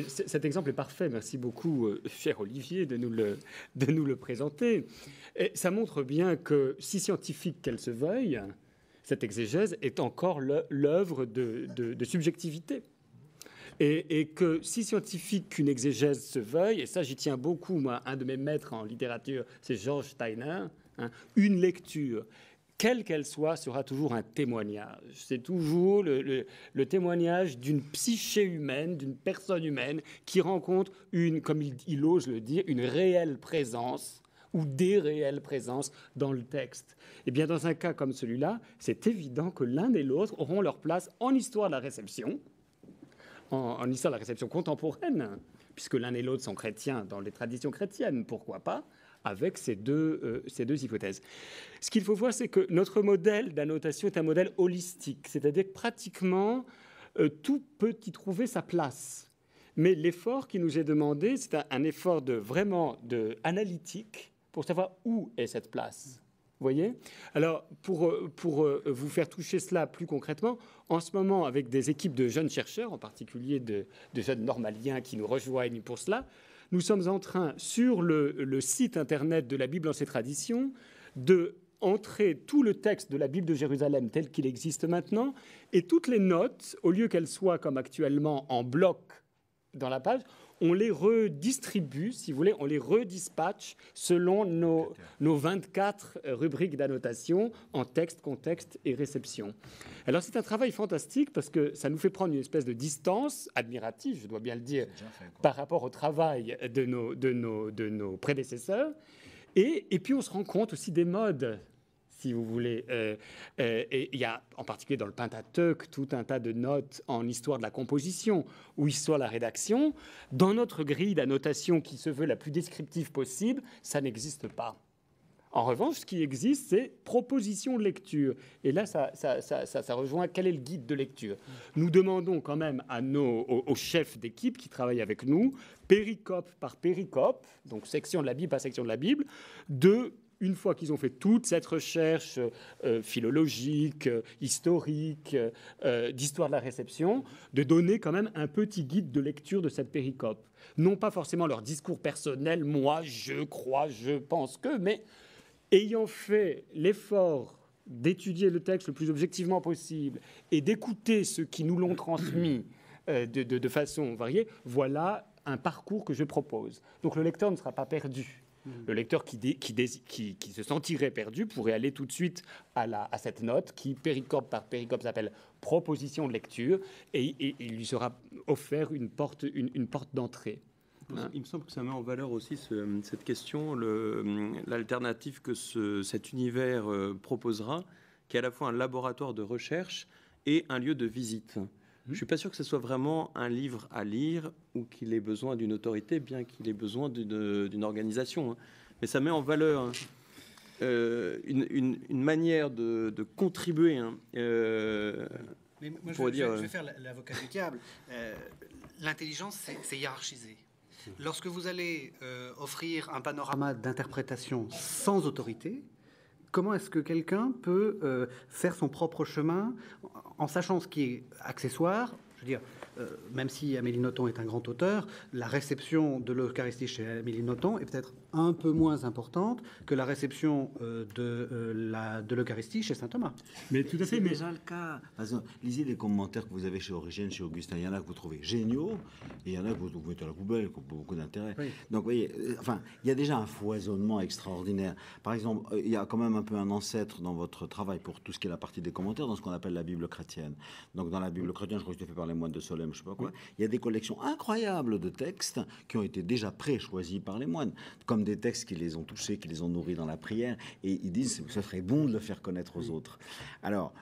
cet exemple est parfait. Merci beaucoup, cher Olivier, de nous le présenter. Et ça montre bien que, si scientifique qu'elle se veuille, cette exégèse est encore l'œuvre de subjectivité. Et que, si scientifique qu'une exégèse se veuille, et ça j'y tiens beaucoup, moi, un de mes maîtres en littérature, c'est Georges Steiner, hein, une lecture, quelle qu'elle soit, sera toujours un témoignage. C'est toujours le témoignage d'une psyché humaine, d'une personne humaine, qui rencontre comme il ose le dire, une réelle présence, ou des réelles présences dans le texte. Eh bien, dans un cas comme celui-là, c'est évident que l'un et l'autre auront leur place en histoire de la réception, en histoire de la réception contemporaine, puisque l'un et l'autre sont chrétiens dans les traditions chrétiennes, pourquoi pas, avec ces deux hypothèses. Ce qu'il faut voir, c'est que notre modèle d'annotation est un modèle holistique, c'est-à-dire que pratiquement tout peut y trouver sa place. Mais l'effort qui nous est demandé, c'est un effort vraiment analytique, pour savoir où est cette place. Vous voyez? Alors, pour vous faire toucher cela plus concrètement, en ce moment, avec des équipes de jeunes chercheurs, en particulier de jeunes normaliens qui nous rejoignent pour cela, nous sommes en train, sur le site internet de la Bible en ses traditions, de entrer tout le texte de la Bible de Jérusalem tel qu'il existe maintenant, et toutes les notes, au lieu qu'elles soient comme actuellement en bloc dans la page, on les redistribue, si vous voulez, on les redispatche selon nos 24 rubriques d'annotation en texte, contexte et réception. Alors c'est un travail fantastique parce que ça nous fait prendre une espèce de distance admirative, je dois bien le dire, par rapport au travail de nos prédécesseurs. Et puis on se rend compte aussi des modes, si vous voulez. Et il y a, en particulier dans le Pentateuque, tout un tas de notes en histoire de la composition ou histoire de la rédaction. Dans notre grille d'annotation qui se veut la plus descriptive possible, ça n'existe pas. En revanche, ce qui existe, c'est proposition de lecture. Et là, ça rejoint quel est le guide de lecture. Nous demandons quand même aux chefs d'équipe qui travaillent avec nous, péricope par péricope, donc section de la Bible par section de la Bible, une fois qu'ils ont fait toute cette recherche philologique, historique, d'histoire de la réception, de donner quand même un petit guide de lecture de cette péricope. Non pas forcément leur discours personnel, moi, je crois, je pense que, mais ayant fait l'effort d'étudier le texte le plus objectivement possible et d'écouter ceux qui nous l'ont transmis de façon variée, voilà un parcours que je propose. Donc le lecteur ne sera pas perdu. Le lecteur qui se sentirait perdu pourrait aller tout de suite à cette note qui, péricope par péricope, s'appelle proposition de lecture et il lui sera offert une porte d'entrée. Hein? Il me semble que ça met en valeur aussi cette question, l'alternative que cet univers proposera, qui est à la fois un laboratoire de recherche et un lieu de visite. Je ne suis pas sûr que ce soit vraiment un livre à lire ou qu'il ait besoin d'une autorité, bien qu'il ait besoin d'une organisation. Hein. Mais ça met en valeur une manière de contribuer. Hein, mais moi, je vais faire l'avocat du diable. L'intelligence, c'est hiérarchisé. Lorsque vous allez offrir un panorama d'interprétation sans autorité, comment est-ce que quelqu'un peut faire son propre chemin en sachant ce qui est accessoire? Je veux dire, même si Amélie Nothomb est un grand auteur, la réception de l'Eucharistie chez Amélie Nothomb est peut-être un peu moins importante que la réception de l'Eucharistie chez saint Thomas. Mais tout à fait. C'est Mais déjà le cas. Par exemple, lisez les commentaires que vous avez chez Origène, chez Augustin. Il y en a que vous trouvez géniaux, et il y en a que vous mettez à la poubelle, qui ont beaucoup d'intérêt. Oui. Donc, vous voyez, enfin, il y a déjà un foisonnement extraordinaire. Par exemple, il y a quand même un peu un ancêtre dans votre travail pour tout ce qui est la partie des commentaires, dans ce qu'on appelle la Bible chrétienne. Donc, dans la Bible chrétienne, je crois que c'était fait par les moines de Solesmes, je sais pas quoi. Il y a des collections incroyables de textes qui ont été déjà pré-choisis par les moines, comme des textes qui les ont touchés, qui les ont nourris dans la prière, et ils disent que ce serait bon de le faire connaître aux autres. Alors,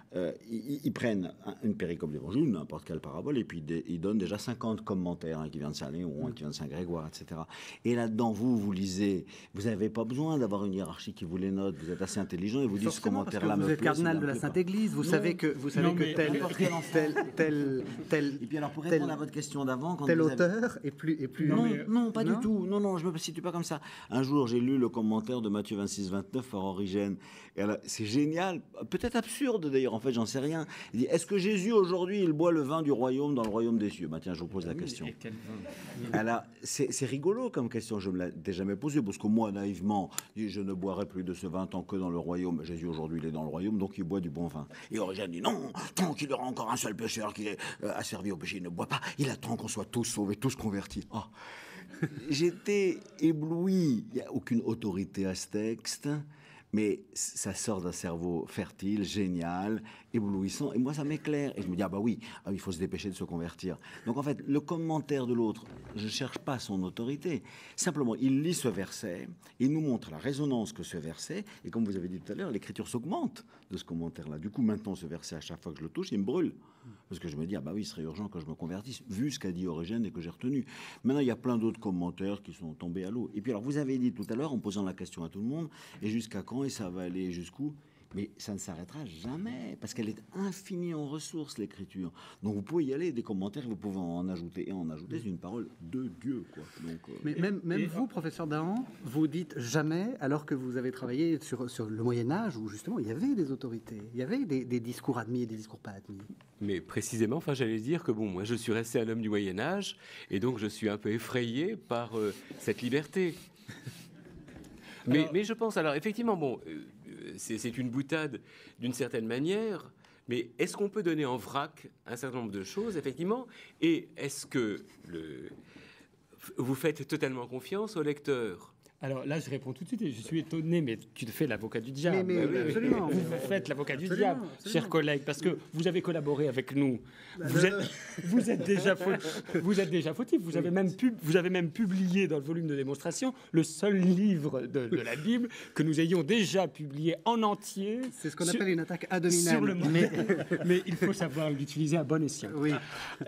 ils prennent une péricope d'évangile, n'importe quelle parabole, et puis ils donnent déjà 50 commentaires, un qui vient de Saint-Léon, un qui vient de Saint-Grégoire, etc. Et là-dedans, vous lisez, vous n'avez pas besoin d'avoir une hiérarchie qui vous les note, vous êtes assez intelligent et vous dites ce commentaire-là me plaît. Vous êtes cardinal de la Sainte Église, vous savez que tel Et puis alors, pour répondre à votre question d'avant, quand tel vous avez... auteur est plus... Non, pas du tout. Non, je me situe pas comme ça. Un jour, j'ai lu le commentaire de Matthieu 26-29 par Origène. Et alors, c'est génial, peut-être absurde d'ailleurs, en fait, j'en sais rien. Il dit, est-ce que Jésus, aujourd'hui, il boit le vin du royaume dans le royaume des cieux? Tiens, je vous pose la question. Alors, c'est rigolo comme question, je me l'ai jamais posée, parce que moi, naïvement, je ne boirai plus de ce vin tant que dans le royaume. Jésus, aujourd'hui, il est dans le royaume, donc il boit du bon vin. Et Origène dit, non, tant qu'il y aura encore un seul pécheur qui est asservi au péché, il ne boit pas. Il attend qu'on soit tous sauvés, tous convertis. Oh. J'étais ébloui. Il n'y a aucune autorité à ce texte, mais ça sort d'un cerveau fertile, génial, éblouissant. Et moi, ça m'éclaire. Et je me dis, oui, il faut se dépêcher de se convertir. Donc, en fait, le commentaire de l'autre, je ne cherche pas son autorité. Simplement, il lit ce verset, il nous montre la résonance que ce verset, et comme vous avez dit tout à l'heure, l'écriture s'augmente de ce commentaire-là. Du coup, maintenant, ce verset, à chaque fois que je le touche, il me brûle. Parce que je me dis, il serait urgent que je me convertisse, vu ce qu'a dit Origène et que j'ai retenu. Maintenant, il y a plein d'autres commentaires qui sont tombés à l'eau. Et puis, alors, vous avez dit tout à l'heure, en posant la question à tout le monde, et jusqu'à quand, et ça va aller jusqu'où? Mais ça ne s'arrêtera jamais, parce qu'elle est infinie en ressources, l'écriture. Donc, vous pouvez y aller, des commentaires, vous pouvez en ajouter et en ajouter. C'est une parole de Dieu, quoi. Donc, Mais même vous, professeur Dahan, vous dites jamais, alors que vous avez travaillé sur le Moyen-Âge, où justement il y avait des autorités, il y avait des discours admis et des discours pas admis. Mais précisément, j'allais dire que moi, je suis resté un homme du Moyen-Âge, et donc je suis un peu effrayé par cette liberté. Mais je pense, alors effectivement, c'est une boutade d'une certaine manière, mais est-ce qu'on peut donner en vrac un certain nombre de choses, effectivement, et est-ce que vous faites totalement confiance au lecteur? alors là, je réponds tout de suite et je suis étonné, mais tu te fais l'avocat du diable. Mais absolument. Vous faites l'avocat du Absolument, diable, absolument. chers collègues, parce que vous avez collaboré avec nous. Vous êtes déjà fautif. Vous avez même publié dans le volume de démonstration le seul livre de la Bible que nous ayons déjà publié en entier. C'est ce qu'on appelle une attaque ad hominem. Sur le mais il faut savoir l'utiliser à bon escient. Oui.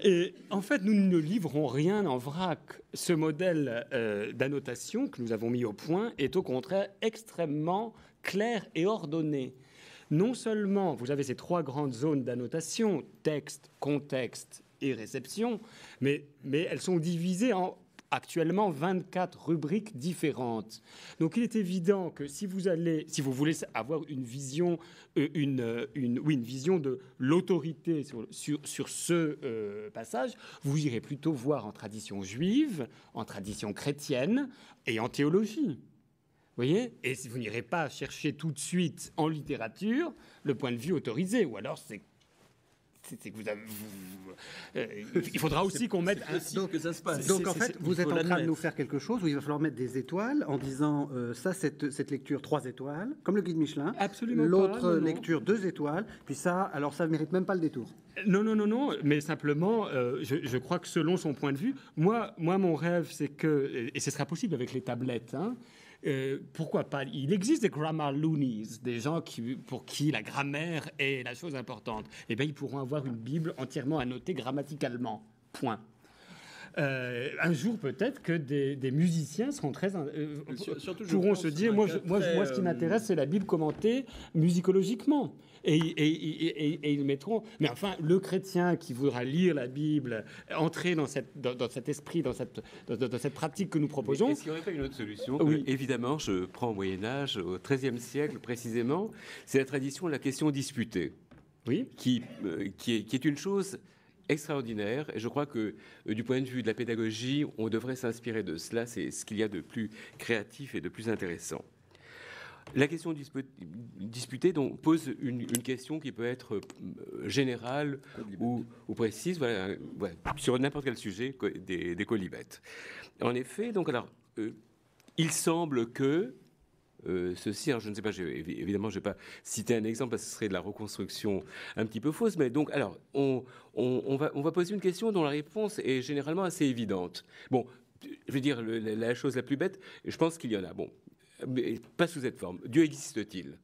Et en fait, nous ne livrons rien en vrac. Ce modèle d'annotation que nous avons mis au point est au contraire extrêmement clair et ordonné. Non seulement vous avez ces trois grandes zones d'annotation, texte, contexte et réception, mais elles sont divisées en actuellement 24 rubriques différentes. Donc il est évident que si vous voulez avoir une vision, une vision de l'autorité sur ce passage, vous irez plutôt voir en tradition juive, en tradition chrétienne et en théologie. Vous voyez? Et vous n'irez pas chercher tout de suite en littérature le point de vue autorisé, ou alors c'est que il faudra aussi qu'on mette que ça se passe. Donc en fait, vous êtes en train de nous faire quelque chose où il va falloir mettre des étoiles en disant ça, cette lecture 3 étoiles, comme le guide Michelin. Absolument pas, L'autre non. lecture 2 étoiles. Puis ça ne mérite même pas le détour. Non, mais simplement, je crois que selon son point de vue, moi mon rêve, c'est que, et ce sera possible avec les tablettes, hein, pourquoi pas? Il existe des grammar loonies, des gens pour qui la grammaire est la chose importante. Eh bien, ils pourront avoir une Bible entièrement annotée grammaticalement. Point. Un jour, peut-être que des musiciens seront pourront se dire, moi, ce qui m'intéresse, c'est la Bible commentée musicologiquement. Et ils mettront... Mais enfin, le chrétien qui voudra lire la Bible, entrer dans cet esprit, dans cette pratique que nous proposons... Est-ce qu'il n'y aurait pas une autre solution? Oui. Évidemment, je prends au Moyen-Âge, au XIIIe siècle précisément, c'est la tradition de la question disputée, Oui. qui est une chose extraordinaire, et je crois que du point de vue de la pédagogie, on devrait s'inspirer de cela, c'est ce qu'il y a de plus créatif et de plus intéressant. La question disputée donc, pose une question qui peut être générale ou précise, voilà, sur n'importe quel sujet des colibètes. En effet, donc, alors, il semble que ceci, alors je ne sais pas, évidemment, je ne vais pas citer un exemple parce que ce serait de la reconstruction un petit peu fausse, mais donc, alors, on va poser une question dont la réponse est généralement assez évidente. Bon, je veux dire, la chose la plus bête, je pense qu'il y en a. Bon, mais pas sous cette forme. Dieu existe-t-il?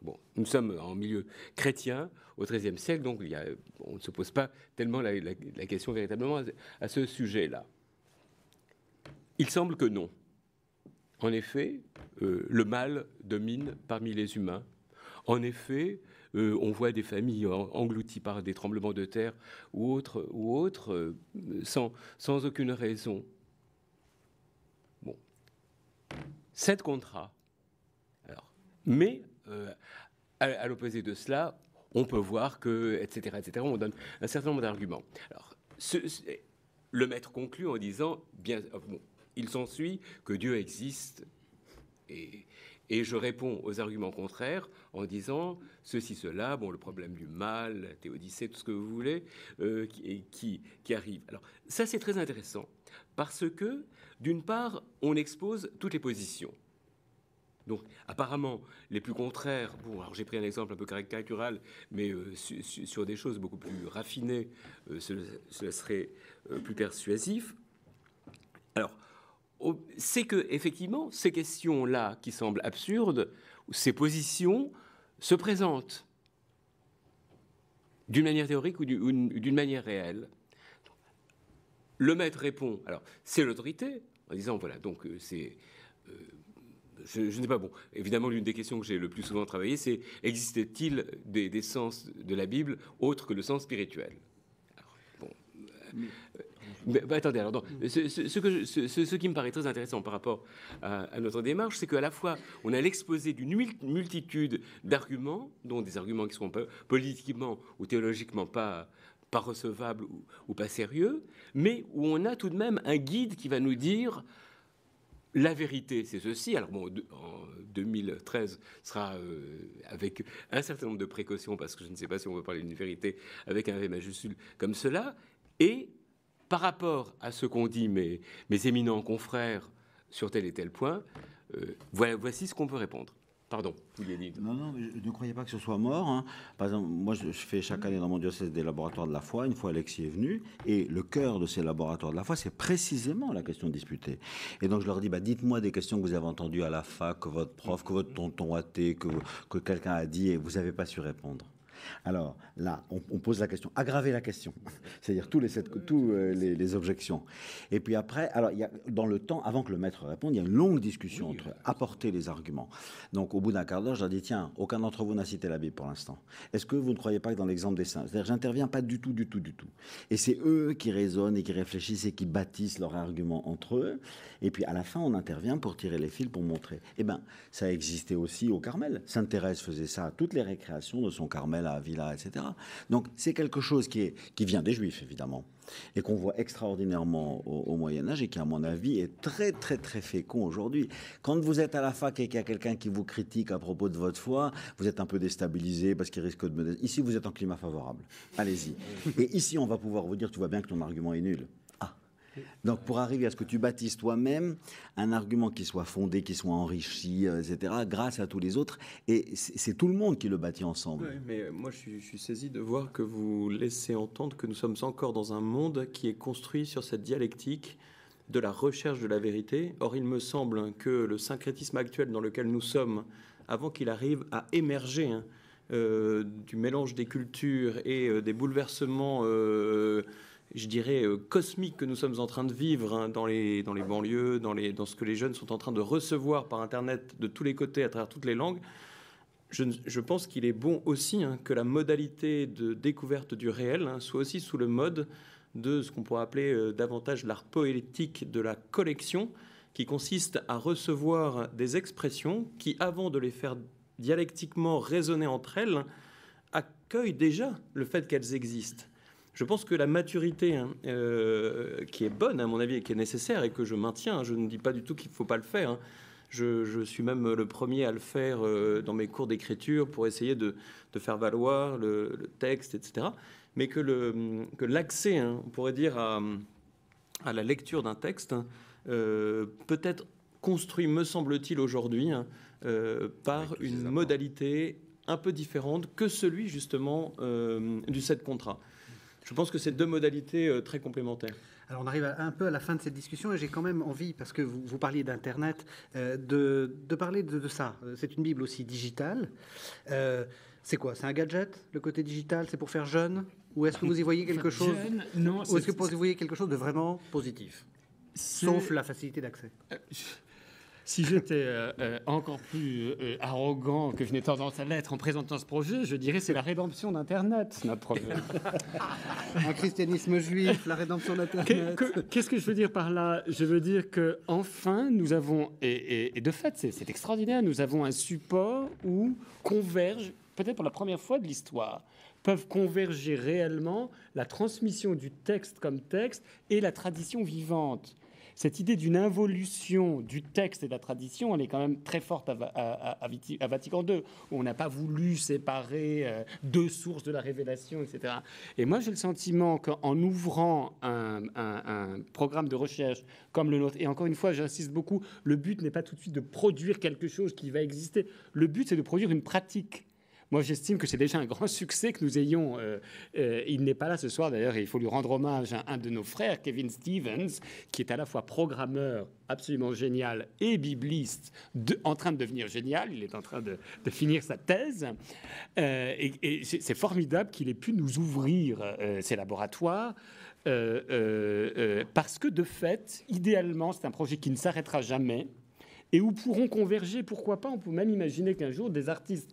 Bon, nous sommes en milieu chrétien au XIIIe siècle, donc on ne se pose pas tellement la question véritablement à ce sujet-là. Il semble que non. En effet, le mal domine parmi les humains. En effet, on voit des familles englouties par des tremblements de terre ou autres sans aucune raison. Bon. 7 contrats. Alors, mais à l'opposé de cela, on peut voir que, etc., on donne un certain nombre d'arguments. Alors, le maître conclut en disant, bien, bon, il s'ensuit que Dieu existe, et je réponds aux arguments contraires en disant ceci, cela, bon, le problème du mal, la théodicée, tout ce que vous voulez, qui arrive. Alors, ça, c'est très intéressant, parce que, d'une part, on expose toutes les positions. Donc, apparemment, les plus contraires, bon, alors j'ai pris un exemple un peu caricatural, mais sur des choses beaucoup plus raffinées, cela serait plus persuasif. Alors, c'est que, effectivement, ces questions-là qui semblent absurdes, ces positions se présentent d'une manière théorique ou d'une manière réelle. Le maître répond, alors, c'est l'autorité, en disant, voilà, donc c'est... je ne sais pas, bon, évidemment, l'une des questions que j'ai le plus souvent travaillé, c'est existe-t-il des sens de la Bible autres que le sens spirituel? Alors, bon... attendez, alors, donc, ce qui me paraît très intéressant par rapport à notre démarche, c'est qu'à la fois, on a l'exposé d'une multitude d'arguments, dont des arguments qui sont politiquement ou théologiquement pas recevables ou pas sérieux, mais où on a tout de même un guide qui va nous dire la vérité, c'est ceci. Alors bon, en 2013 sera avec un certain nombre de précautions, parce que je ne sais pas si on veut parler d'une vérité avec un V majuscule comme cela, et par rapport à ce qu'ont dit mes éminents confrères sur tel et tel point, voici ce qu'on peut répondre. Pardon, vous l'avez dit. Non, mais ne croyez pas que ce soit mort. Hein. Par exemple, moi, je fais chaque année dans mon diocèse des laboratoires de la foi. Une fois, Alexis est venu. Et le cœur de ces laboratoires de la foi, c'est précisément la question disputée. Et donc, je leur dis, dites-moi des questions que vous avez entendues à la fac, que votre prof, que votre tonton athée, que quelqu'un a dit et vous n'avez pas su répondre. Alors là, on pose la question, aggraver la question, c'est-à-dire tous les objections. Et puis après, alors il y a, dans le temps, avant que le maître réponde, il y a une longue discussion entre apporter les arguments. Donc au bout d'un quart d'heure, je leur dis, tiens, aucun d'entre vous n'a cité la Bible pour l'instant. Est-ce que vous ne croyez pas que dans l'exemple des saints, c'est-à-dire j'interviens pas du tout. Et c'est eux qui raisonnent et qui réfléchissent et qui bâtissent leurs arguments entre eux. Et puis à la fin, on intervient pour tirer les fils, pour montrer. Eh bien, ça existait aussi au Carmel. Sainte Thérèse faisait ça à toutes les récréations de son Carmel à Villa, etc. Donc c'est quelque chose qui vient des Juifs, évidemment, et qu'on voit extraordinairement au Moyen-Âge et qui, à mon avis, est très, très, très fécond aujourd'hui. Quand vous êtes à la fac et qu'il y a quelqu'un qui vous critique à propos de votre foi, vous êtes un peu déstabilisé parce qu'il risque de me... Ici, vous êtes en climat favorable. Allez-y. Et ici, on va pouvoir vous dire, tu vois bien que ton argument est nul. Donc, pour arriver à ce que tu bâtisses toi-même un argument qui soit fondé, qui soit enrichi, etc., grâce à tous les autres, et c'est tout le monde qui le bâtit ensemble. Oui, mais moi, je suis saisi de voir que vous laissez entendre que nous sommes encore dans un monde qui est construit sur cette dialectique de la recherche de la vérité. Or, il me semble que le syncrétisme actuel dans lequel nous sommes, avant qu'il arrive à émerger du mélange des cultures et des bouleversements... je dirais, cosmique que nous sommes en train de vivre dans les banlieues, dans ce que les jeunes sont en train de recevoir par Internet de tous les côtés, à travers toutes les langues, je pense qu'il est bon aussi que la modalité de découverte du réel soit aussi sous le mode de ce qu'on pourrait appeler davantage l'art poétique de la collection, qui consiste à recevoir des expressions qui, avant de les faire dialectiquement résonner entre elles, accueillent déjà le fait qu'elles existent. Je pense que la maturité qui est bonne, à mon avis, et qui est nécessaire, et que je maintiens, je ne dis pas du tout qu'il ne faut pas le faire, hein. Je suis même le premier à le faire dans mes cours d'écriture pour essayer de faire valoir le texte, etc. Mais que l'accès, hein, on pourrait dire, à la lecture d'un texte, peut être construit, me semble-t-il, aujourd'hui, par une modalité un peu différente que celui, justement, du 7 contrat. Je pense que c'est deux modalités très complémentaires. Alors on arrive un peu à la fin de cette discussion et j'ai quand même envie, parce que vous parliez d'Internet, de parler de ça. C'est une Bible aussi digitale. C'est quoi? C'est un gadget, le côté digital? C'est pour faire jeune? Ou est-ce que vous y voyez quelque chose? Non, ou est-ce que vous y voyez quelque chose de vraiment positif? Sauf la facilité d'accès. Si j'étais encore plus arrogant que je n'ai tendance à l'être en présentant ce projet, je dirais c'est la rédemption d'Internet, notre projet. Un christianisme juif, la rédemption d'Internet. Qu'est-ce que je veux dire par là? Je veux dire que enfin nous avons, et de fait c'est extraordinaire, nous avons un support où convergent, peut-être pour la première fois de l'histoire, peuvent converger réellement la transmission du texte comme texte et la tradition vivante. Cette idée d'une involution du texte et de la tradition, elle est quand même très forte à Vatican II, où on n'a pas voulu séparer deux sources de la révélation, etc. Et moi, j'ai le sentiment qu'en ouvrant un programme de recherche comme le nôtre, et encore une fois, j'insiste beaucoup, le but n'est pas tout de suite de produire quelque chose qui va exister. Le but, c'est de produire une pratique. Moi, j'estime que c'est déjà un grand succès que nous ayons. Il n'est pas là ce soir, d'ailleurs, et il faut lui rendre hommage à un de nos frères, Kevin Stevens, qui est à la fois programmeur absolument génial et bibliste, en train de devenir génial. Il est en train de finir sa thèse. Et c'est formidable qu'il ait pu nous ouvrir ces laboratoires. Parce que, de fait, idéalement, c'est un projet qui ne s'arrêtera jamais. Et où pourront converger, pourquoi pas, on peut même imaginer qu'un jour des artistes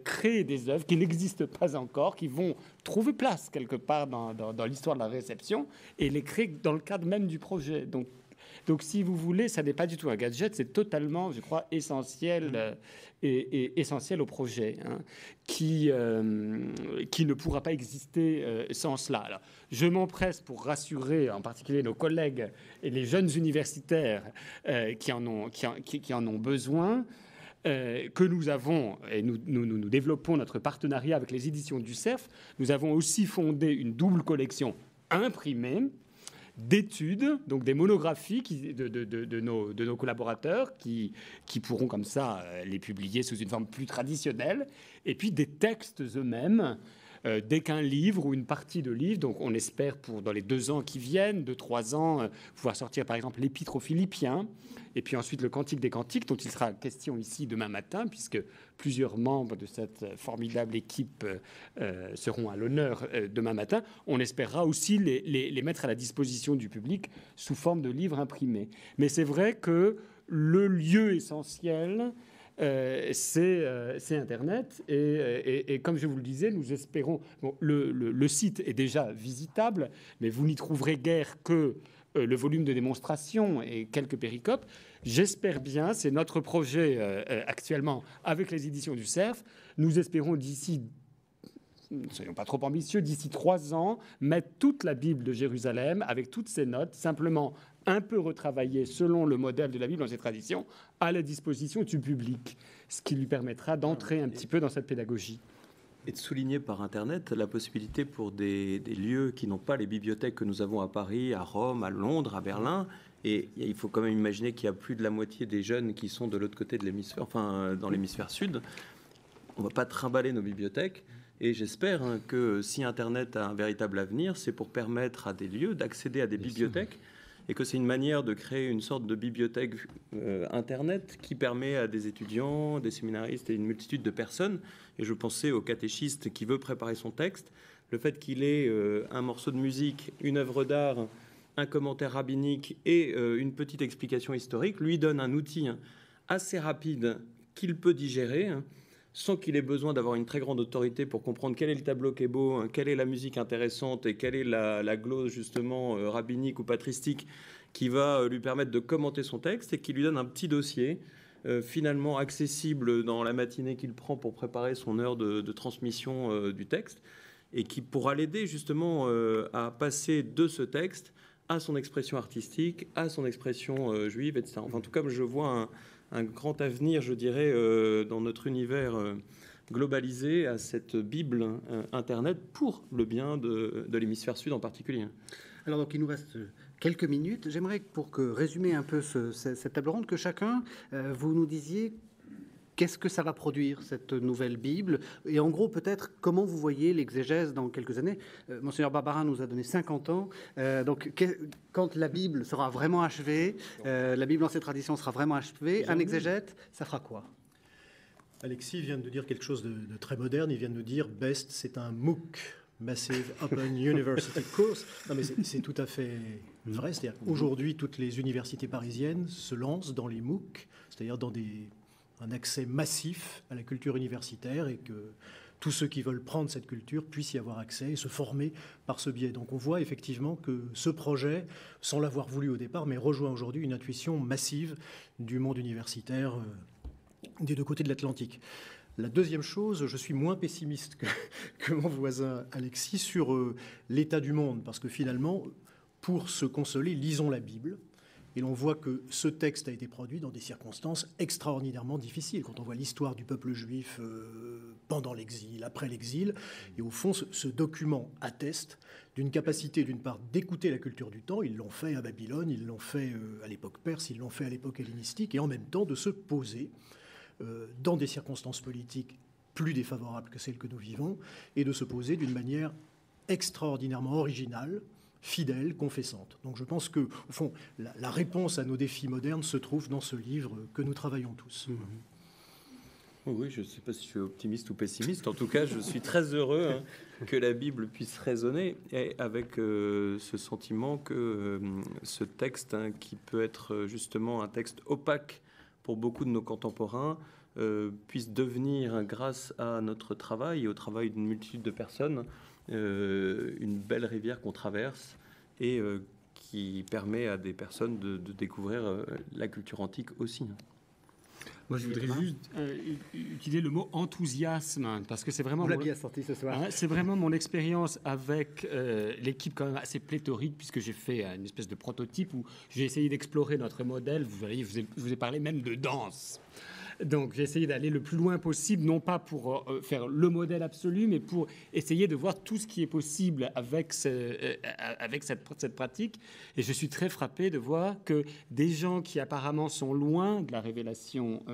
créent des œuvres qui n'existent pas encore, qui vont trouver place quelque part dans l'histoire de la réception et les créer dans le cadre même du projet. Donc si vous voulez, ça n'est pas du tout un gadget, c'est totalement, je crois, essentiel et essentiel au projet, hein, qui ne pourra pas exister sans cela. Alors, je m'empresse pour rassurer en particulier nos collègues et les jeunes universitaires qui en ont besoin, que nous avons, et nous développons notre partenariat avec les éditions du CERF. Nous avons aussi fondé une double collection imprimée d'études, donc des monographies de nos collaborateurs qui pourront comme ça les publier sous une forme plus traditionnelle, et puis des textes eux-mêmes, dès qu'un livre ou une partie de livre, donc on espère dans les 2 ans qui viennent, 2-3 ans, pouvoir sortir par exemple l'Épître aux Philippiens, et puis ensuite le Cantique des Cantiques, dont il sera question ici demain matin, puisque plusieurs membres de cette formidable équipe seront à l'honneur demain matin. On espérera aussi les mettre à la disposition du public sous forme de livres imprimés. Mais c'est vrai que le lieu essentiel, c'est Internet. Et comme je vous le disais, nous espérons... Bon, le site est déjà visitable, mais vous n'y trouverez guère que le volume de démonstration et quelques péricopes. J'espère bien, c'est notre projet actuellement avec les éditions du CERF. Nous espérons d'ici, ne soyons pas trop ambitieux, d'ici 3 ans, mettre toute la Bible de Jérusalem avec toutes ses notes, simplement un peu retravaillée selon le modèle de la Bible dans ses traditions, à la disposition du public, ce qui lui permettra d'entrer un petit peu dans cette pédagogie. Et de souligner par Internet la possibilité pour des lieux qui n'ont pas les bibliothèques que nous avons à Paris, à Rome, à Londres, à Berlin. Et il faut quand même imaginer qu'il y a plus de la moitié des jeunes qui sont de l'autre côté de l'hémisphère, enfin dans l'hémisphère sud. On ne va pas trimballer nos bibliothèques. Et j'espère que si Internet a un véritable avenir, c'est pour permettre à des lieux d'accéder à des bibliothèques. Et que c'est une manière de créer une sorte de bibliothèque Internet qui permet à des étudiants, des séminaristes et une multitude de personnes, et je pensais au catéchiste qui veut préparer son texte, le fait qu'il ait un morceau de musique, une œuvre d'art, un commentaire rabbinique et une petite explication historique, lui donne un outil assez rapide qu'il peut digérer, sans qu'il ait besoin d'avoir une très grande autorité pour comprendre quel est le tableau qui est beau, quelle est la musique intéressante et quelle est la glose justement rabbinique ou patristique qui va lui permettre de commenter son texte et qui lui donne un petit dossier finalement accessible dans la matinée qu'il prend pour préparer son heure de transmission du texte. et qui pourra l'aider justement à passer de ce texte à son expression artistique, à son expression juive, etc. Enfin, en tout cas, je vois un grand avenir, je dirais, dans notre univers globalisé à cette Bible Internet pour le bien de l'hémisphère sud en particulier. Alors, donc, il nous reste quelques minutes. J'aimerais, pour résumer un peu cette table ronde, que chacun, vous nous disiez qu'est-ce que ça va produire, cette nouvelle Bible, et en gros, peut-être, comment vous voyez l'exégèse dans quelques années. Monseigneur Barbarin nous a donné 50 ans, donc quand la Bible sera vraiment achevée, la Bible en ses traditions sera vraiment achevée, un exégète, ça fera quoi? Alexis vient de dire quelque chose de très moderne. Il vient de nous dire BEST, c'est un MOOC, Massive Open University Course. Non, mais c'est tout à fait vrai. C'est-à-dire qu'aujourd'hui, toutes les universités parisiennes se lancent dans les MOOC, c'est-à-dire dans un accès massif à la culture universitaire, et que tous ceux qui veulent prendre cette culture puissent y avoir accès et se former par ce biais. Donc on voit effectivement que ce projet, sans l'avoir voulu au départ, mais rejoint aujourd'hui une intuition massive du monde universitaire des deux côtés de l'Atlantique. La deuxième chose, je suis moins pessimiste que mon voisin Alexis sur l'état du monde, parce que finalement, pour se consoler, lisons la Bible, et l'on voit que ce texte a été produit dans des circonstances extraordinairement difficiles. Quand on voit l'histoire du peuple juif pendant l'exil, après l'exil, et au fond, ce document atteste d'une capacité, d'une part, d'écouter la culture du temps. Ils l'ont fait à Babylone, ils l'ont fait à l'époque perse, ils l'ont fait à l'époque hellénistique, et en même temps de se poser dans des circonstances politiques plus défavorables que celles que nous vivons, et de se poser d'une manière extraordinairement originale, fidèle, confessante. Donc je pense que, au fond, la réponse à nos défis modernes se trouve dans ce livre que nous travaillons tous. Oui, je ne sais pas si je suis optimiste ou pessimiste. En tout cas, je suis très heureux que la Bible puisse résonner, et avec ce sentiment que ce texte, qui peut être justement un texte opaque pour beaucoup de nos contemporains, puisse devenir, grâce à notre travail et au travail d'une multitude de personnes, une belle rivière qu'on traverse et qui permet à des personnes de découvrir la culture antique aussi. Moi, je voudrais juste utiliser le mot enthousiasme, parce que c'est vraiment... On l'a bien sorti ce soir. C'est vraiment mon expérience avec l'équipe quand même assez pléthorique, puisque j'ai fait une espèce de prototype où j'ai essayé d'explorer notre modèle. Vous voyez, je vous ai parlé même de danse. Donc j'ai essayé d'aller le plus loin possible, non pas pour faire le modèle absolu, mais pour essayer de voir tout ce qui est possible avec cette pratique. Et je suis très frappé de voir que des gens qui apparemment sont loin de la révélation,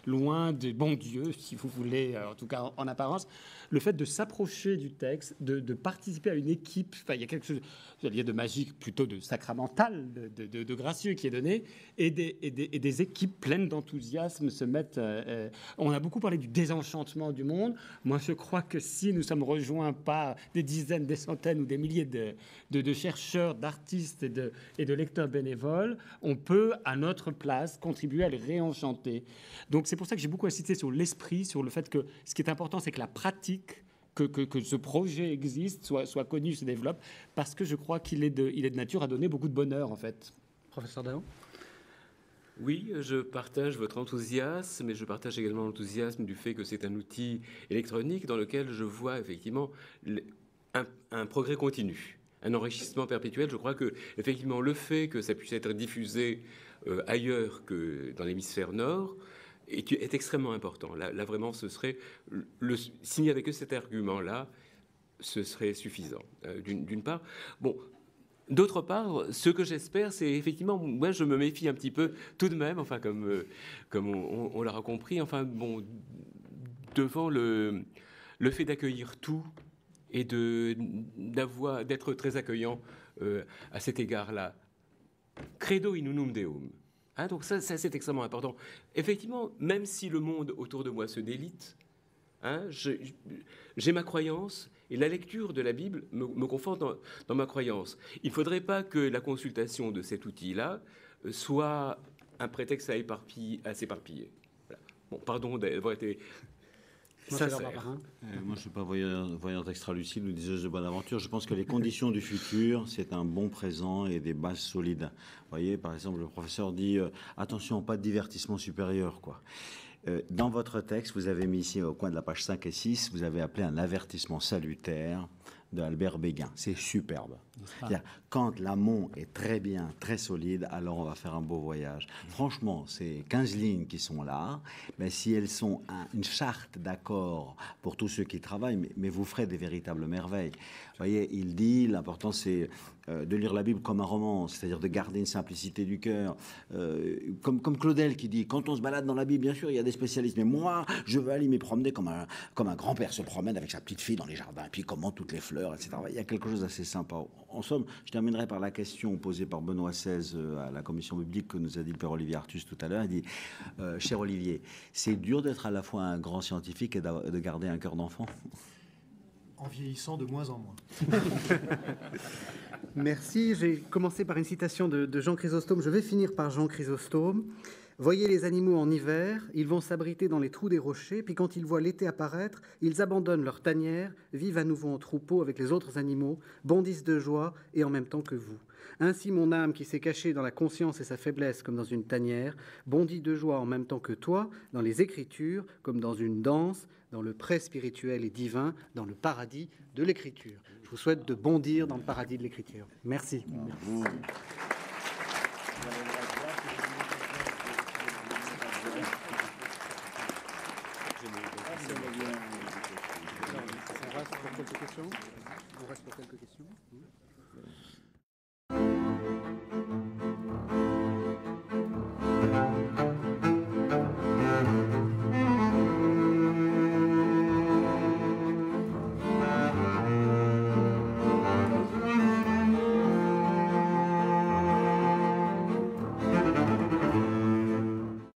loin de bon Dieu, si vous voulez, en tout cas en apparence, le fait de s'approcher du texte, de participer à une équipe, enfin, il y a quelque chose, j'allais dire, de magique, plutôt de sacramental, de gracieux qui est donné, et des équipes pleines d'enthousiasme se mettent... on a beaucoup parlé du désenchantement du monde. Moi, je crois que si nous sommes rejoints par des dizaines, des centaines ou des milliers de chercheurs, d'artistes et de lecteurs bénévoles, on peut, à notre place, contribuer à les réenchanter. Donc, c'est pour ça que j'ai beaucoup insisté sur l'esprit, sur le fait que ce qui est important, c'est que la pratique, que ce projet existe, soit connu, se développe, parce que je crois qu'il est de nature à donner beaucoup de bonheur, en fait. Professeur Daon ? Oui, je partage votre enthousiasme, mais je partage également l'enthousiasme du fait que c'est un outil électronique dans lequel je vois effectivement un progrès continu, un enrichissement perpétuel. Je crois que effectivement le fait que ça puisse être diffusé ailleurs que dans l'hémisphère nord est extrêmement important. Là vraiment, ce serait s'il n'y avait que cet argument-là, ce serait suffisant. D'une part, bon. D'autre part, ce que j'espère, c'est effectivement, moi je me méfie un petit peu tout de même, enfin comme on l'aura compris, enfin bon, devant le fait d'accueillir tout et d'être très accueillant à cet égard-là. Credo in unum Deum. Donc ça c'est extrêmement important. Effectivement, même si le monde autour de moi se délite, j'ai ma croyance. Et la lecture de la Bible me conforte dans ma croyance. Il ne faudrait pas que la consultation de cet outil-là soit un prétexte à s'éparpiller. Voilà. Bon, pardon d'avoir été sincère. Moi, je ne suis pas voyante extra-lucide ou diseuse de bonne aventure. Je pense que les conditions du futur, c'est un bon présent et des bases solides. Vous voyez, par exemple, le professeur dit attention, pas de divertissement supérieur, quoi. Dans votre texte, vous avez mis ici au coin de la page 5 et 6, vous avez appelé un avertissement salutaire de Albert Béguin. C'est superbe. C'est-à-dire, quand l'amont est très bien, très solide, alors on va faire un beau voyage. Franchement, ces 15 lignes qui sont là, ben, si elles sont une charte d'accord pour tous ceux qui travaillent, mais vous ferez des véritables merveilles. Vous voyez, il dit, l'important c'est de lire la Bible comme un roman, c'est-à-dire de garder une simplicité du cœur. Comme Claudel qui dit, quand on se balade dans la Bible, bien sûr, il y a des spécialistes, mais moi, je veux aller m'y promener comme un grand-père se promène avec sa petite fille dans les jardins, et puis comment toutes les fleurs, etc. Il y a quelque chose d'assez sympa. En somme, je terminerai par la question posée par Benoît XVI à la commission biblique que nous a dit le père Olivier Artus tout à l'heure. Il dit, cher Olivier, c'est dur d'être à la fois un grand scientifique et de garder un cœur d'enfant. En vieillissant de moins en moins. Merci. J'ai commencé par une citation de Jean Chrysostome. Je vais finir par Jean Chrysostome. Voyez les animaux en hiver, ils vont s'abriter dans les trous des rochers, puis quand ils voient l'été apparaître, ils abandonnent leur tanière, vivent à nouveau en troupeau avec les autres animaux, bondissent de joie et en même temps que vous. Ainsi mon âme qui s'est cachée dans la conscience et sa faiblesse comme dans une tanière, bondit de joie en même temps que toi, dans les Écritures, comme dans une danse, dans le pré spirituel et divin, dans le paradis de l'Écriture. Je vous souhaite de bondir dans le paradis de l'Écriture. Merci. On reste pour quelques questions.